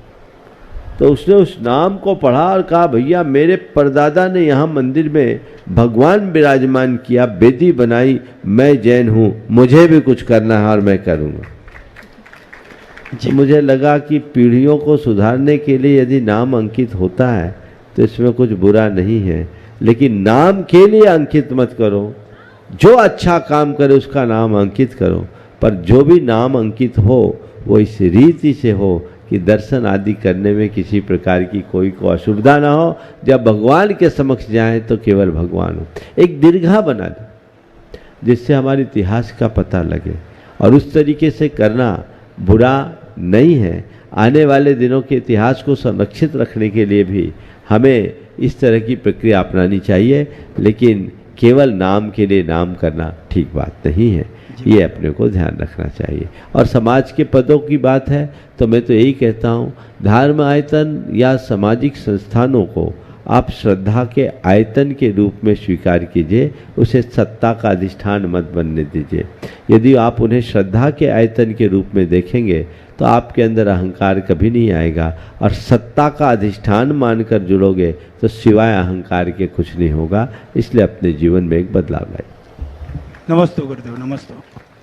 तो उसने उस नाम को पढ़ा और कहा, भैया मेरे परदादा ने यहाँ मंदिर में भगवान विराजमान किया, बेदी बनाई, मैं जैन हूँ, मुझे भी कुछ करना है और मैं करूँगा। तो मुझे लगा कि पीढ़ियों को सुधारने के लिए यदि नाम अंकित होता है तो इसमें कुछ बुरा नहीं है, लेकिन नाम के लिए अंकित मत करो। जो अच्छा काम करे उसका नाम अंकित करो, पर जो भी नाम अंकित हो वो इस रीति से हो कि दर्शन आदि करने में किसी प्रकार की कोई को असुविधा ना हो। जब भगवान के समक्ष जाएं तो केवल भगवान हो। एक दीर्घा बना दे जिससे हमारे इतिहास का पता लगे, और उस तरीके से करना बुरा नहीं है। आने वाले दिनों के इतिहास को संरक्षित रखने के लिए भी हमें इस तरह की प्रक्रिया अपनानी चाहिए, लेकिन केवल नाम के लिए नाम करना ठीक बात नहीं है। ये अपने को ध्यान रखना चाहिए। और समाज के पदों की बात है तो मैं तो यही कहता हूँ, धर्म आयतन या सामाजिक संस्थानों को आप श्रद्धा के आयतन के रूप में स्वीकार कीजिए, उसे सत्ता का अधिष्ठान मत बनने दीजिए। यदि आप उन्हें श्रद्धा के आयतन के रूप में देखेंगे तो आपके अंदर अहंकार कभी नहीं आएगा, और सत्ता का अधिष्ठान मानकर जुड़ोगे तो सिवाय अहंकार के कुछ नहीं होगा। इसलिए अपने जीवन में एक बदलाव लाइए। नमस्ते गुरुदेव। नमस्ते।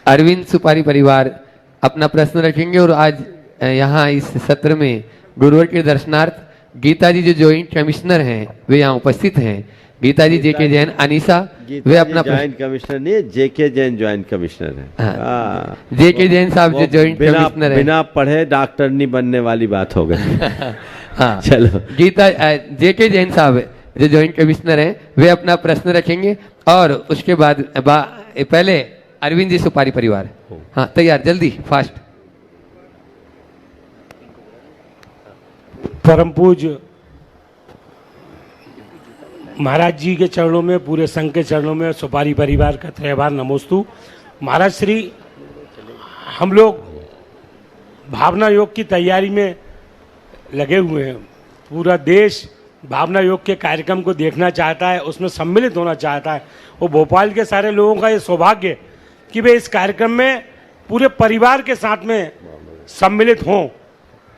अरविंद सुपारी परिवार अपना प्रश्न रखेंगे और आज यहाँ इस सत्र में गुरुवर के दर्शनार्थ गीता जी जो जॉइंट कमिश्नर हैं वे यहाँ उपस्थित हैं। गीता जी जेके जैन, अनीसा वे अपना जॉइंट कमिश्नर नहीं, जेके जैन जॉइंट कमिश्नर है। जेके जैन साहब जो जॉइंट कमिश्नर है। बिना पढ़े डॉक्टर नहीं बनने वाली बात हो गई। हाँ चलो, गीता जेके जैन साहब जो जॉइंट कमिश्नर हैं वे अपना प्रश्न रखेंगे और उसके बाद पहले अरविंद जी सुपारी परिवार। हाँ तैयार, जल्दी फास्ट। परम पूज्य महाराज जी के चरणों में, पूरे संघ के चरणों में सुपारी परिवार का त्रिवार नमोस्तु। महाराज श्री, हम लोग भावना योग की तैयारी में लगे हुए हैं। पूरा देश भावना योग के कार्यक्रम को देखना चाहता है, उसमें सम्मिलित होना चाहता है। वो भोपाल के सारे लोगों का ये सौभाग्य कि वे इस कार्यक्रम में पूरे परिवार के साथ में सम्मिलित हों।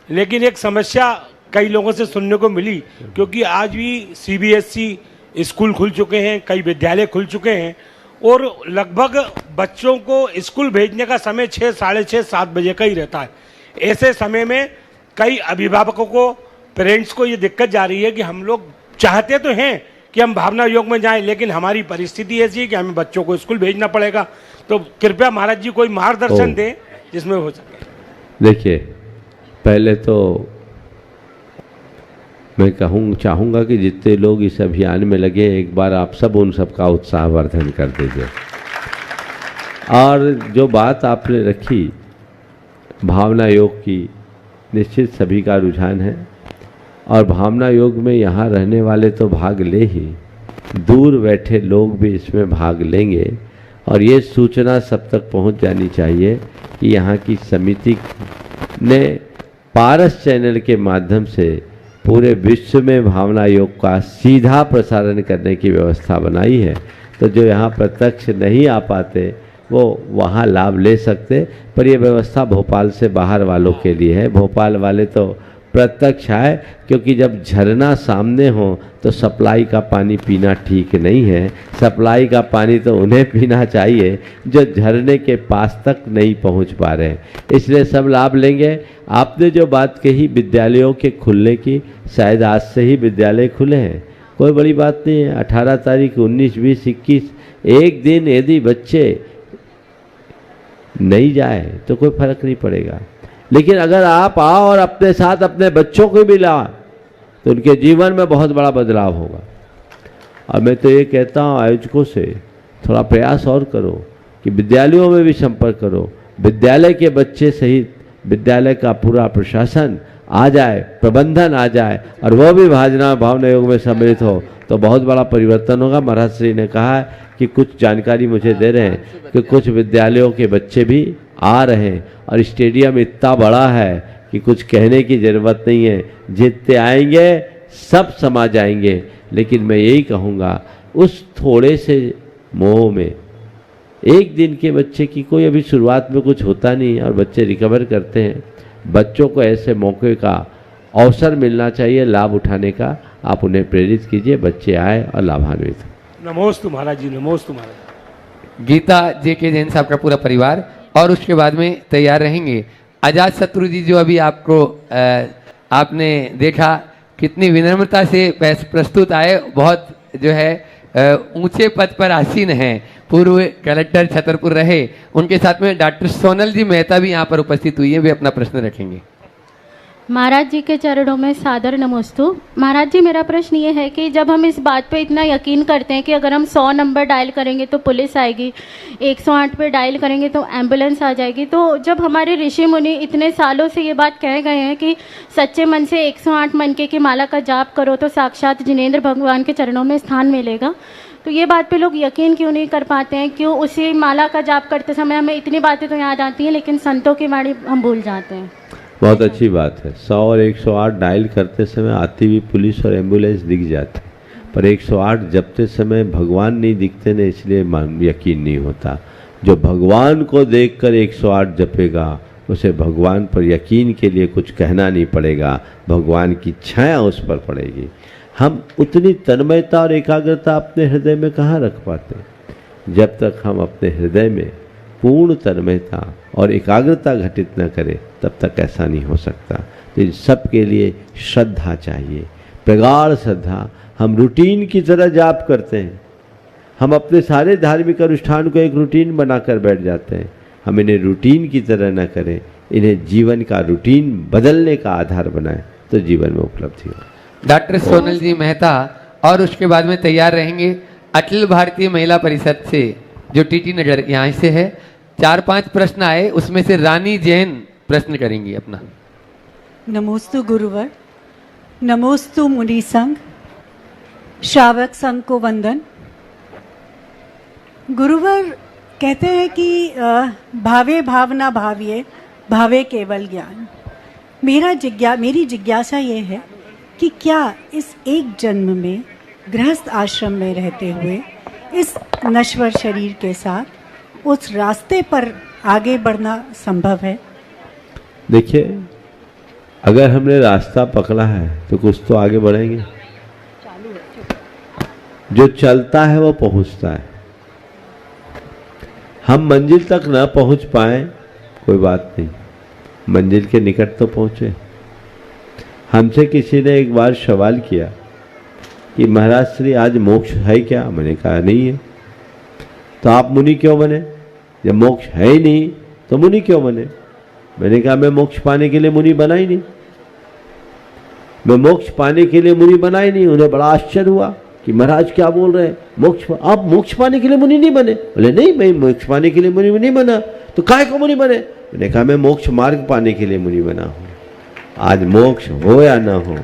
लेकिन एक समस्या कई लोगों से सुनने को मिली, क्योंकि आज भी सीबीएसई स्कूल खुल चुके हैं, कई विद्यालय खुल चुके हैं और लगभग बच्चों को स्कूल भेजने का समय 6, साढ़े 6, 7 बजे का ही रहता है। ऐसे समय में कई अभिभावकों को, पेरेंट्स को ये दिक्कत जा रही है कि हम लोग चाहते तो हैं कि हम भावना योग में जाएं, लेकिन हमारी परिस्थिति ऐसी है कि हमें बच्चों को स्कूल भेजना पड़ेगा। तो कृपया महाराज जी कोई मार्गदर्शन दें जिसमें हो सके। देखिए, पहले तो मैं चाहूँगा कि जितने लोग इस अभियान में लगे, एक बार आप सब उन सबका उत्साहवर्धन कर दीजिए। और जो बात आपने रखी भावना योग की, निश्चित सभी का रुझान है और भावना योग में यहाँ रहने वाले तो भाग ले ही, दूर बैठे लोग भी इसमें भाग लेंगे। और ये सूचना सब तक पहुँच जानी चाहिए कि यहाँ की समिति ने पारस चैनल के माध्यम से पूरे विश्व में भावना योग का सीधा प्रसारण करने की व्यवस्था बनाई है। तो जो यहाँ प्रत्यक्ष नहीं आ पाते वो वहाँ लाभ ले सकते, पर ये व्यवस्था भोपाल से बाहर वालों के लिए है। भोपाल वाले तो प्रत्यक्ष आए, क्योंकि जब झरना सामने हो तो सप्लाई का पानी पीना ठीक नहीं है। सप्लाई का पानी तो उन्हें पीना चाहिए जो झरने के पास तक नहीं पहुंच पा रहे हैं, इसलिए सब लाभ लेंगे। आपने जो बात कही विद्यालयों के खुलने की, शायद आज से ही विद्यालय खुले हैं, कोई बड़ी बात नहीं है। 18 तारीख, 19, 20, 21 एक दिन यदि बच्चे नहीं जाए तो कोई फर्क नहीं पड़ेगा। लेकिन अगर आप आओ और अपने साथ अपने बच्चों को भी लाओ तो उनके जीवन में बहुत बड़ा बदलाव होगा। और मैं तो ये कहता हूँ आयोजकों से, थोड़ा प्रयास और करो कि विद्यालयों में भी संपर्क करो, विद्यालय के बच्चे सहित विद्यालय का पूरा प्रशासन आ जाए, प्रबंधन आ जाए और वह भी भावना योग में सम्मिलित हो तो बहुत बड़ा परिवर्तन होगा। महाराज श्री ने कहा है कि कुछ जानकारी मुझे दे रहे हैं कि कुछ विद्यालयों के बच्चे भी आ रहे हैं और स्टेडियम इतना बड़ा है कि कुछ कहने की ज़रूरत नहीं है। जितने आएंगे सब समा जाएंगे। लेकिन मैं यही कहूँगा, उस थोड़े से मोह में एक दिन के बच्चे की कोई अभी शुरुआत में कुछ होता नहीं और बच्चे रिकवर करते हैं। बच्चों को ऐसे मौके का अवसर मिलना चाहिए लाभ उठाने का। आप उन्हें प्रेरित कीजिए, बच्चे आए और लाभान्वित हो। नमोस्तु महाराज जी, नमोस्तु महाराज। गीता जे.के. जैन साहब का पूरा परिवार और उसके बाद में तैयार रहेंगे अजात शत्रु जी, जो अभी आपको आपने देखा कितनी विनम्रता से प्रस्तुत आए, बहुत जो है ऊंचे पद पर आसीन हैं, पूर्व कलेक्टर छतरपुर रहे। उनके साथ में डॉक्टर सोनल जी मेहता भी यहाँ पर उपस्थित हुई है, वे अपना प्रश्न रखेंगे। महाराज जी के चरणों में सादर नमोस्तु। महाराज जी, मेरा प्रश्न ये है कि जब हम इस बात पे इतना यकीन करते हैं कि अगर हम 100 नंबर डायल करेंगे तो पुलिस आएगी, 108 पे डायल करेंगे तो एम्बुलेंस आ जाएगी, तो जब हमारे ऋषि मुनि इतने सालों से ये बात कह गए हैं कि सच्चे मन से 108 मनके की माला का जाप करो तो साक्षात जिनेंद्र भगवान के चरणों में स्थान मिलेगा, तो ये बात पे लोग यकीन क्यों नहीं कर पाते हैं? क्यों उसी माला का जाप करते समय हमें इतनी बातें तो याद आती हैं लेकिन संतों की वाणी हम भूल जाते हैं? बहुत अच्छी बात है। 100 और 108 डायल करते समय आती हुई पुलिस और एम्बुलेंस दिख जाती, पर 108 जपते समय भगवान नहीं दिखते ना, इसलिए यकीन नहीं होता। जो भगवान को देखकर 108 जपेगा उसे भगवान पर यकीन के लिए कुछ कहना नहीं पड़ेगा, भगवान की छाया उस पर पड़ेगी। हम उतनी तन्मयता और एकाग्रता अपने हृदय में कहाँ रख पाते? जब तक हम अपने हृदय में पूर्ण तन्मयता और एकाग्रता घटित न करें तब तक ऐसा नहीं हो सकता। तो इन सब के लिए श्रद्धा चाहिए, प्रगाढ़ श्रद्धा। हम रूटीन की तरह जाप करते हैं, हम अपने सारे धार्मिक अनुष्ठान को एक रूटीन बनाकर बैठ जाते हैं। हम इन्हें रूटीन की तरह न करें, इन्हें जीवन का रूटीन बदलने का आधार बनाएं तो जीवन में उपलब्धि हो। डॉक्टर सोनल जी मेहता और उसके बाद में तैयार रहेंगे अखिल भारतीय महिला परिषद से जो टीटी नगर यहाँ से है। 4-5 प्रश्न आए, उसमें से रानी जैन प्रश्न करेंगी अपना। नमोस्तु गुरुवर, नमोस्तु मुनि संघ, श्रावक संघ को वंदन। गुरुवर कहते हैं कि भावे भावना भाविये, भावे केवल ज्ञान। मेरी जिज्ञासा ये है कि क्या इस एक जन्म में गृहस्थ आश्रम में रहते हुए इस नश्वर शरीर के साथ उस रास्ते पर आगे बढ़ना संभव है? देखिए, अगर हमने रास्ता पकड़ा है तो कुछ तो आगे बढ़ेंगे। जो चलता है वो पहुंचता है। हम मंजिल तक ना पहुंच पाए कोई बात नहीं, मंजिल के निकट तो पहुंचे। हमसे किसी ने एक बार सवाल किया कि महाराज श्री आज मोक्ष है क्या? मैंने कहा नहीं है। तो आप मुनि क्यों बने? जब मोक्ष है ही नहीं तो मुनि क्यों बने? मैंने कहा मैं मोक्ष पाने के लिए मुनि बना ही नहीं, मैं मोक्ष पाने के लिए मुनि बना ही नहीं। उन्हें बड़ा आश्चर्य हुआ कि महाराज क्या बोल रहे हैं, आप मोक्ष पाने के लिए मुनि नहीं बने? बोले नहीं, मैं मोक्ष पाने के लिए मुनि नहीं बना। तो काहे को मुनि बने? मैंने कहा मैं मोक्ष मार्ग पाने के लिए मुनि बना हूँ। आज मोक्ष हो या ना हो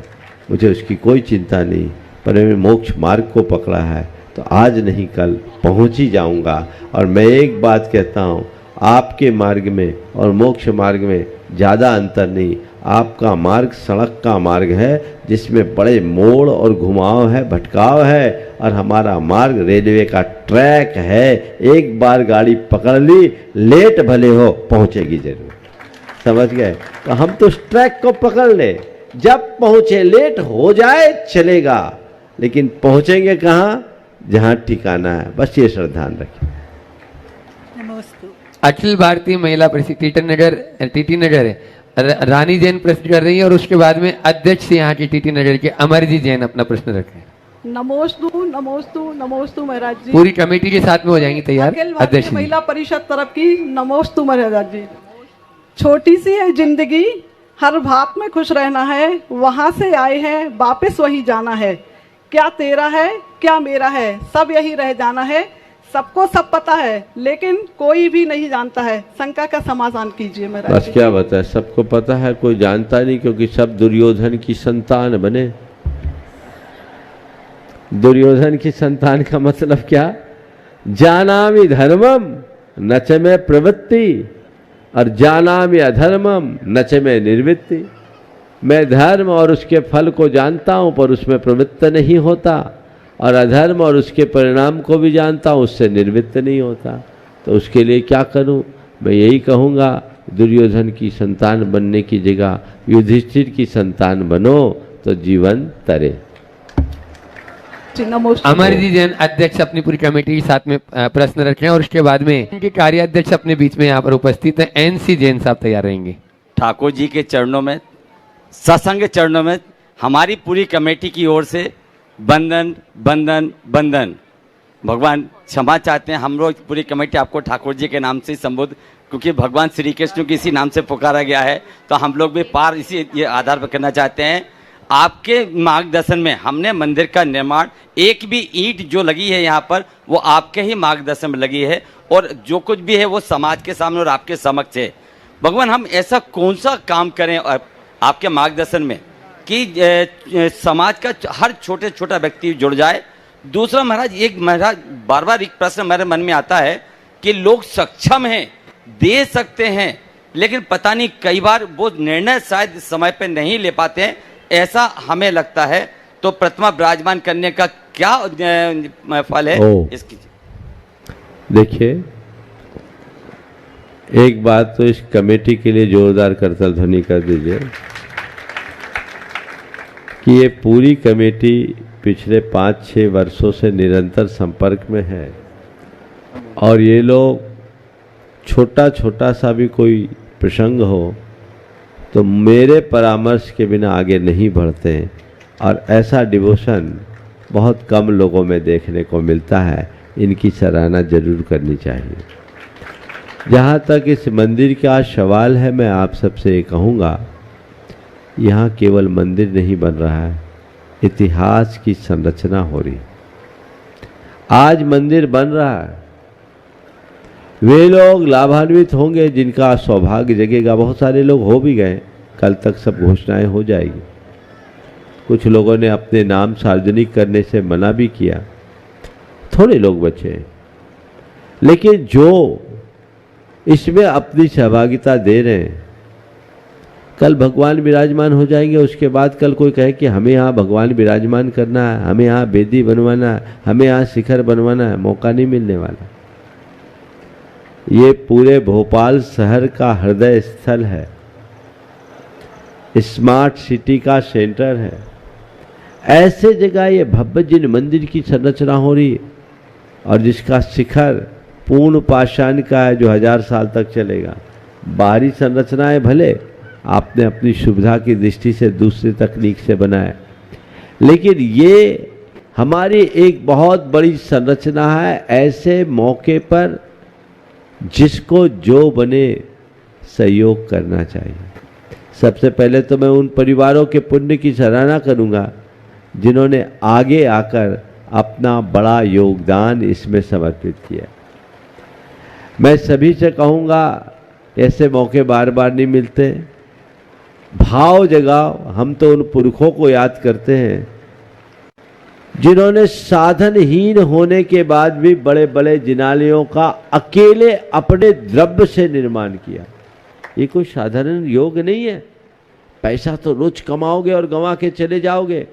मुझे उसकी कोई चिंता नहीं, पर मैंने मोक्ष मार्ग को पकड़ा है तो आज नहीं कल पहुँच ही जाऊँगा। और मैं एक बात कहता हूँ, आपके मार्ग में और मोक्ष मार्ग में ज़्यादा अंतर नहीं। आपका मार्ग सड़क का मार्ग है जिसमें बड़े मोड़ और घुमाव है, भटकाव है, और हमारा मार्ग रेलवे का ट्रैक है। एक बार गाड़ी पकड़ ली, लेट भले हो पहुंचेगी जरूर। समझ गए? तो हम तो उस ट्रैक को पकड़ ले, जब पहुंचे, लेट हो जाए चलेगा, लेकिन पहुंचेंगे कहाँ? जहाँ ठिकाना है। बस ये श्रद्धान रखें। अखिल भारतीय महिला परिषद टीटी नगर है, रानी जैन प्रश्न कर रही है और उसके बाद में अध्यक्ष यहाँ की टीटी नगर के अमरजीत जैन अपना प्रश्न रखें। नमोस्तु नमोस्तु नमोस्तु महाराज जी। पूरी कमेटी के साथ में हो जाएंगी तैयार। अखिल भारतीय अध्यक्ष महिला परिषद तरफ की नमोस्तु महाराज जी। छोटी सी है जिंदगी, हर बात में खुश रहना है, वहाँ से आए हैं वापस वही जाना है। क्या तेरा है क्या मेरा है, सब यही रह जाना है। सबको सब पता है लेकिन कोई भी नहीं जानता है। शंका का समाधान कीजिए महाराज। बस क्या बताए, सबको पता है, कोई जानता नहीं, क्योंकि सब दुर्योधन की संतान बने। दुर्योधन की संतान का मतलब क्या? जानामि धर्मम न च में प्रवृत्ति और जानामि अधर्मम न च में निर्वृत्ति। मैं धर्म और उसके फल को जानता हूं पर उसमें प्रवृत्त नहीं होता, और अधर्म और उसके परिणाम को भी जानता हूँ, उससे निवृत्त नहीं होता। तो उसके लिए क्या करूँ? मैं यही कहूँगा, दुर्योधन की संतान बनने की जगह युधिष्ठिर की संतान बनो तो जीवन तरे। अमरजीत जैन अध्यक्ष अपनी पूरी कमेटी के साथ में प्रश्न रखें और उसके बाद में इनके कार्याध्यक्ष अपने बीच में यहाँ पर उपस्थित है। NC जैन साहब तैयार रहेंगे। ठाकुर जी के चरणों में, सत्संग चरणों में हमारी पूरी कमेटी की ओर से बंदन बंदन बंदन। भगवान क्षमा चाहते हैं, हम लोग पूरी कमेटी आपको ठाकुर जी के नाम से संबोधित, क्योंकि भगवान श्री कृष्ण को इसी नाम से पुकारा गया है, तो हम लोग भी पार इसी ये आधार पर करना चाहते हैं। आपके मार्गदर्शन में हमने मंदिर का निर्माण, एक भी ईंट जो लगी है यहाँ पर वो आपके ही मार्गदर्शन में लगी है, और जो कुछ भी है वो समाज के सामने और आपके समक्ष है। भगवान हम ऐसा कौन सा काम करें आपके मार्गदर्शन में कि समाज का हर छोटे छोटा व्यक्ति जुड़ जाए। दूसरा महाराज बार बार एक प्रश्न मेरे मन में आता है कि लोग सक्षम हैं, दे सकते हैं, लेकिन पता नहीं कई बार वो निर्णय शायद समय पे नहीं ले पाते हैं, ऐसा हमें लगता है। तो प्रतिमा विराजमान करने का क्या फल है इसकी? देखिए, एक बात तो इस कमेटी के लिए जोरदार करतल ध्वनि कर दीजिए कि ये पूरी कमेटी पिछले 5-6 वर्षों से निरंतर संपर्क में है, और ये लोग छोटा छोटा सा भी कोई प्रसंग हो तो मेरे परामर्श के बिना आगे नहीं बढ़ते, और ऐसा डिवोशन बहुत कम लोगों में देखने को मिलता है। इनकी सराहना जरूर करनी चाहिए। जहाँ तक इस मंदिर का सवाल है, मैं आप सबसे ये कहूँगा, यहाँ केवल मंदिर नहीं बन रहा है, इतिहास की संरचना हो रही। आज मंदिर बन रहा है, वे लोग लाभान्वित होंगे जिनका सौभाग्य जगेगा। बहुत सारे लोग हो भी गए, कल तक सब घोषणाएं हो जाएगी। कुछ लोगों ने अपने नाम सार्वजनिक करने से मना भी किया, थोड़े लोग बचे, लेकिन जो इसमें अपनी सहभागिता दे रहे हैं, कल भगवान विराजमान हो जाएंगे। उसके बाद कल कोई कहे कि हमें यहाँ भगवान विराजमान करना है, हमें यहाँ बेदी बनवाना है, हमें यहाँ शिखर बनवाना है, मौका नहीं मिलने वाला। ये पूरे भोपाल शहर का हृदय स्थल है। स्मार्ट सिटी का सेंटर है। ऐसे जगह ये भव्य जिन मंदिर की संरचना हो रही है और जिसका शिखर पूर्ण पाषाण का है जो 1000 साल तक चलेगा। बाहरी संरचनाएं भले आपने अपनी सुविधा की दृष्टि से दूसरी तकनीक से बनाया, लेकिन ये हमारी एक बहुत बड़ी संरचना है ऐसे मौके पर जिसको जो बने सहयोग करना चाहिए। सबसे पहले तो मैं उन परिवारों के पुण्य की सराहना करूंगा जिन्होंने आगे आकर अपना बड़ा योगदान इसमें समर्पित किया। मैं सभी से कहूँगा ऐसे मौके बार बार नहीं मिलते। भाव जगाओ। हम तो उन पुरखों को याद करते हैं जिन्होंने साधनहीन होने के बाद भी बड़े बड़े जिनालयों का अकेले अपने द्रव्य से निर्माण किया। ये कोई साधारण योग नहीं है। पैसा तो रोज कमाओगे और गंवा के चले जाओगे,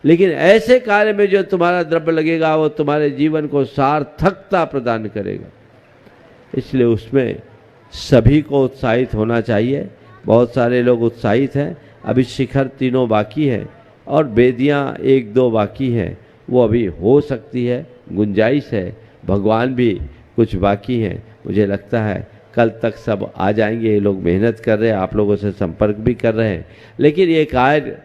लेकिन ऐसे कार्य में जो तुम्हारा द्रव्य लगेगा वो तुम्हारे जीवन को सार्थकता प्रदान करेगा। इसलिए उसमें सभी को उत्साहित होना चाहिए। बहुत सारे लोग उत्साहित हैं। अभी शिखर 3 बाकी है और बेदियाँ 1-2 बाकी हैं, वो अभी हो सकती है, गुंजाइश है। भगवान भी कुछ बाकी हैं। मुझे लगता है कल तक सब आ जाएंगे। ये लोग मेहनत कर रहे हैं, आप लोगों से संपर्क भी कर रहे हैं, लेकिन ये कार्य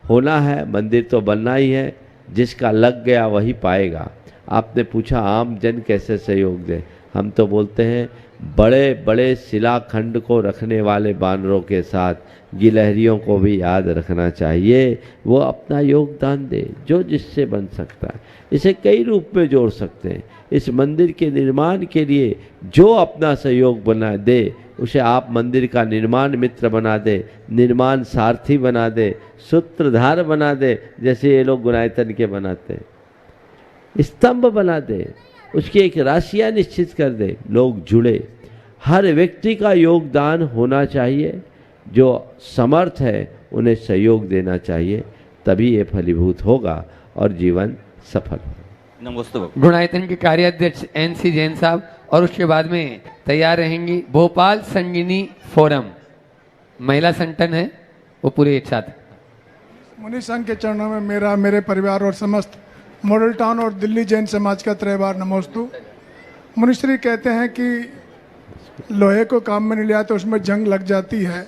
होना है। मंदिर तो बनना ही है। जिसका लग गया वही पाएगा। आपने पूछा आम जन कैसे सहयोग दे। हम तो बोलते हैं बड़े बड़े शिलाखंड को रखने वाले बानरों के साथ गिलहरियों को भी याद रखना चाहिए। वो अपना योगदान दे जो जिससे बन सकता है। इसे कई रूप में जोड़ सकते हैं। इस मंदिर के निर्माण के लिए जो अपना सहयोग बना दे उसे आप मंदिर का निर्माण मित्र बना दे, निर्माण सारथी बना दे, सूत्रधार बना दे, जैसे ये लोग गुनायतन के बनाते हैं, स्तंभ बना दे, उसकी एक राशियाँ निश्चित कर दे, लोग जुड़े। हर व्यक्ति का योगदान होना चाहिए। जो समर्थ है उन्हें सहयोग देना चाहिए, तभी ये फलीभूत होगा और जीवन सफल होगा। नमस्ते। गुणायतन के कार्याध्यक्ष NC जैन साहब, और उसके बाद में तैयार रहेंगी भोपाल संगिनी फोरम, महिला संगठन है वो पूरे एक साथ। मुनि संघ के चरणों में मेरा, मेरे परिवार और समस्त मॉडल टाउन और दिल्ली जैन समाज का त्रैवार नमोस्तु। मुनिश्री कहते हैं कि लोहे को काम में नहीं लिया तो उसमें जंग लग जाती है,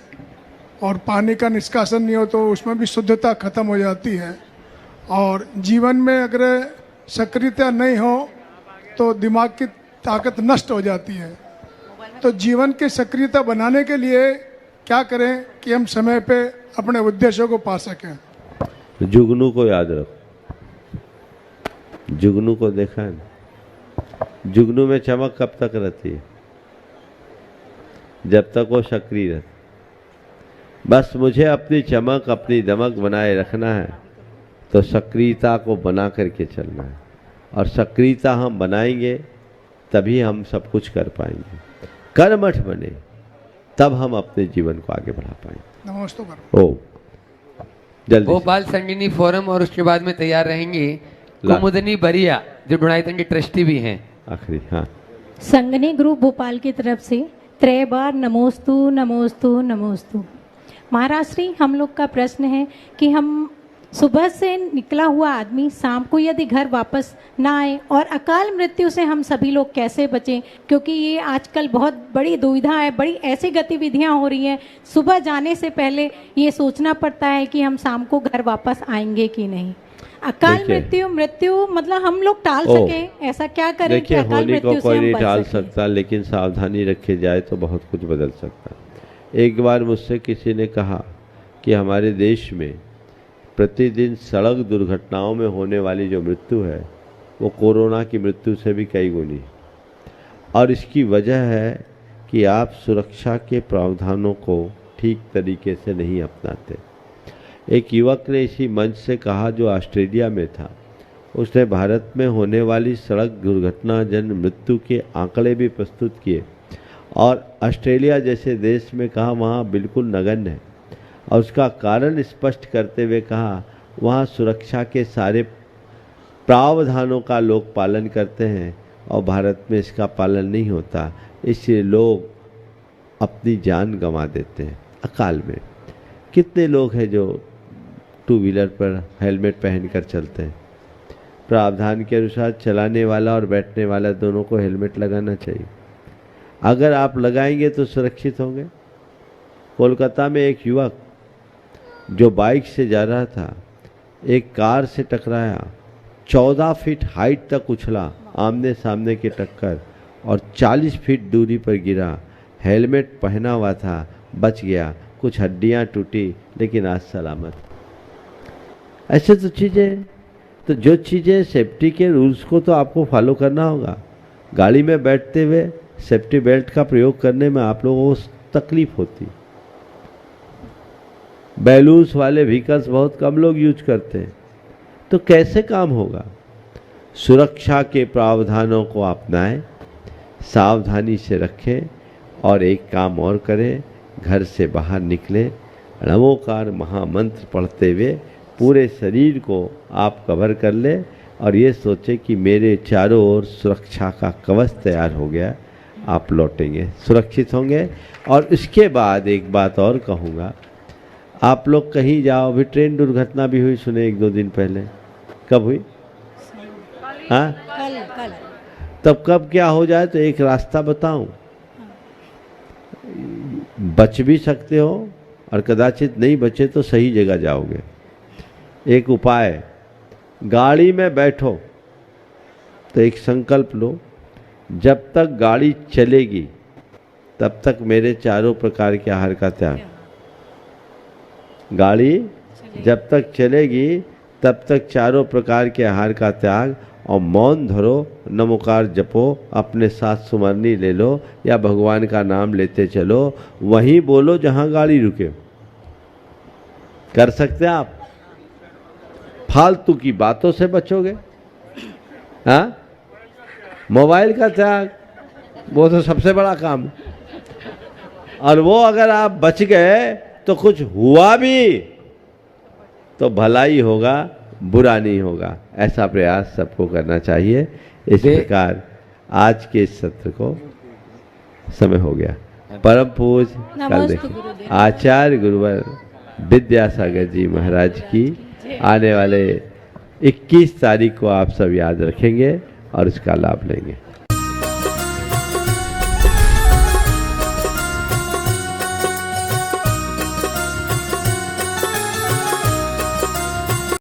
और पानी का निष्कासन नहीं हो तो उसमें भी शुद्धता खत्म हो जाती है, और जीवन में अगर सक्रियता नहीं हो तो दिमाग की ताकत नष्ट हो जाती है। तो जीवन की सक्रियता बनाने के लिए क्या करें कि हम समय पे अपने उद्देश्यों को पा सकें। जुगनू को याद रखो। जुगनू को देखा है ना? जुगनू में चमक कब तक रहती है? जब तक वो सक्रिय रहती। बस मुझे अपनी चमक, अपनी दमक बनाए रखना है, तो सक्रियता को बना करके चलना है, और सक्रियता हम बनाएंगे तभी हम सब कुछ कर पाएंगे। कर्मठ बने तब हम अपने जीवन को आगे बढ़ा पाएंगे। नमस्ते। ओ जल्दी। भोपाल संगिनी फोरम, और उसके बाद में तैयार रहेंगी कुमुदनी बरिया जो गुणायतन के ट्रस्टी भी हैं। आखिरी। हाँ, संगनी ग्रुप भोपाल की तरफ से त्रैबार नमोस्तु नमोस्तु नमोस्तु। महाराज श्री, हम लोग का प्रश्न है कि हम सुबह से निकला हुआ आदमी शाम को यदि घर वापस ना आए और अकाल मृत्यु से हम सभी लोग कैसे बचें, क्योंकि ये आजकल बहुत बड़ी दुविधा है। बड़ी ऐसी गतिविधियां हो रही हैं, सुबह जाने से पहले ये सोचना पड़ता है कि हम शाम को घर वापस आएंगे कि नहीं। अकाल मृत्यु मतलब हम लोग टाल सके, ऐसा क्या करें कि अकाल मृत्यु से हम नहीं बच टाल सकें? सकता, लेकिन सावधानी रखे जाए तो बहुत कुछ बदल सकता है। एक बार मुझसे किसी ने कहा कि हमारे देश में प्रतिदिन सड़क दुर्घटनाओं में होने वाली जो मृत्यु है वो कोरोना की मृत्यु से भी कई गुनी है, और इसकी वजह है कि आप सुरक्षा के प्रावधानों को ठीक तरीके से नहीं अपनाते। एक युवक ने इसी मंच से कहा जो ऑस्ट्रेलिया में था। उसने भारत में होने वाली सड़क दुर्घटना जन मृत्यु के आंकड़े भी प्रस्तुत किए, और ऑस्ट्रेलिया जैसे देश में कहा वहाँ बिल्कुल नगण्य है, और उसका कारण स्पष्ट करते हुए कहा वहाँ सुरक्षा के सारे प्रावधानों का लोग पालन करते हैं और भारत में इसका पालन नहीं होता, इसलिए लोग अपनी जान गंवा देते हैं अकाल में। कितने लोग हैं जो टू व्हीलर पर हेलमेट पहनकर चलते हैं? प्रावधान के अनुसार चलाने वाला और बैठने वाला दोनों को हेलमेट लगाना चाहिए। अगर आप लगाएंगे तो सुरक्षित होंगे। कोलकाता में एक युवक जो बाइक से जा रहा था, एक कार से टकराया, 14 फीट हाइट तक उछला, आमने सामने की टक्कर, और 40 फीट दूरी पर गिरा। हेलमेट पहना हुआ था, बच गया, कुछ हड्डियां टूटी, लेकिन आज सलामत। ऐसे तो चीज़ें, तो जो चीज़ें सेफ्टी के रूल्स को तो आपको फॉलो करना होगा। गाड़ी में बैठते हुए सेफ्टी बेल्ट का प्रयोग करने में आप लोगों को तकलीफ होती। बैलून्स वाले व्हीकल्स बहुत कम लोग यूज करते हैं, तो कैसे काम होगा? सुरक्षा के प्रावधानों को अपनाएं, सावधानी से रखें, और एक काम और करें, घर से बाहर निकलें, नमोकार महामंत्र पढ़ते हुए पूरे शरीर को आप कवर कर लें, और ये सोचें कि मेरे चारों ओर सुरक्षा का कवच तैयार हो गया। आप लौटेंगे, सुरक्षित होंगे। और इसके बाद एक बात और कहूँगा, आप लोग कहीं जाओ, अभी ट्रेन दुर्घटना भी हुई, सुने 1-2 दिन पहले। कब हुई? हाँ, कल। तब कब क्या हो जाए तो एक रास्ता बताऊं, बच भी सकते हो और कदाचित नहीं बचे तो सही जगह जाओगे। एक उपाय, गाड़ी में बैठो तो एक संकल्प लो, जब तक गाड़ी चलेगी तब तक मेरे चारों प्रकार के आहार का त्याग। गाड़ी जब तक चलेगी तब तक चारों प्रकार के आहार का त्याग, और मौन धरो, नमोकार जपो, अपने साथ सुमरनी ले लो या भगवान का नाम लेते चलो, वहीं बोलो जहां गाड़ी रुके। कर सकते हैं आप? फालतू की बातों से बचोगे। हाँ, मोबाइल का त्याग वो तो सबसे बड़ा काम है, और वो अगर आप बच गए तो कुछ हुआ भी तो भलाई होगा, बुरा नहीं होगा। ऐसा प्रयास सबको करना चाहिए। इस प्रकार आज के इस सत्र को समय हो गया। परम पूज कल देखिए आचार्य गुरुवर विद्यासागर जी महाराज की आने वाले 21 तारीख को आप सब याद रखेंगे और इसका लाभ लेंगे।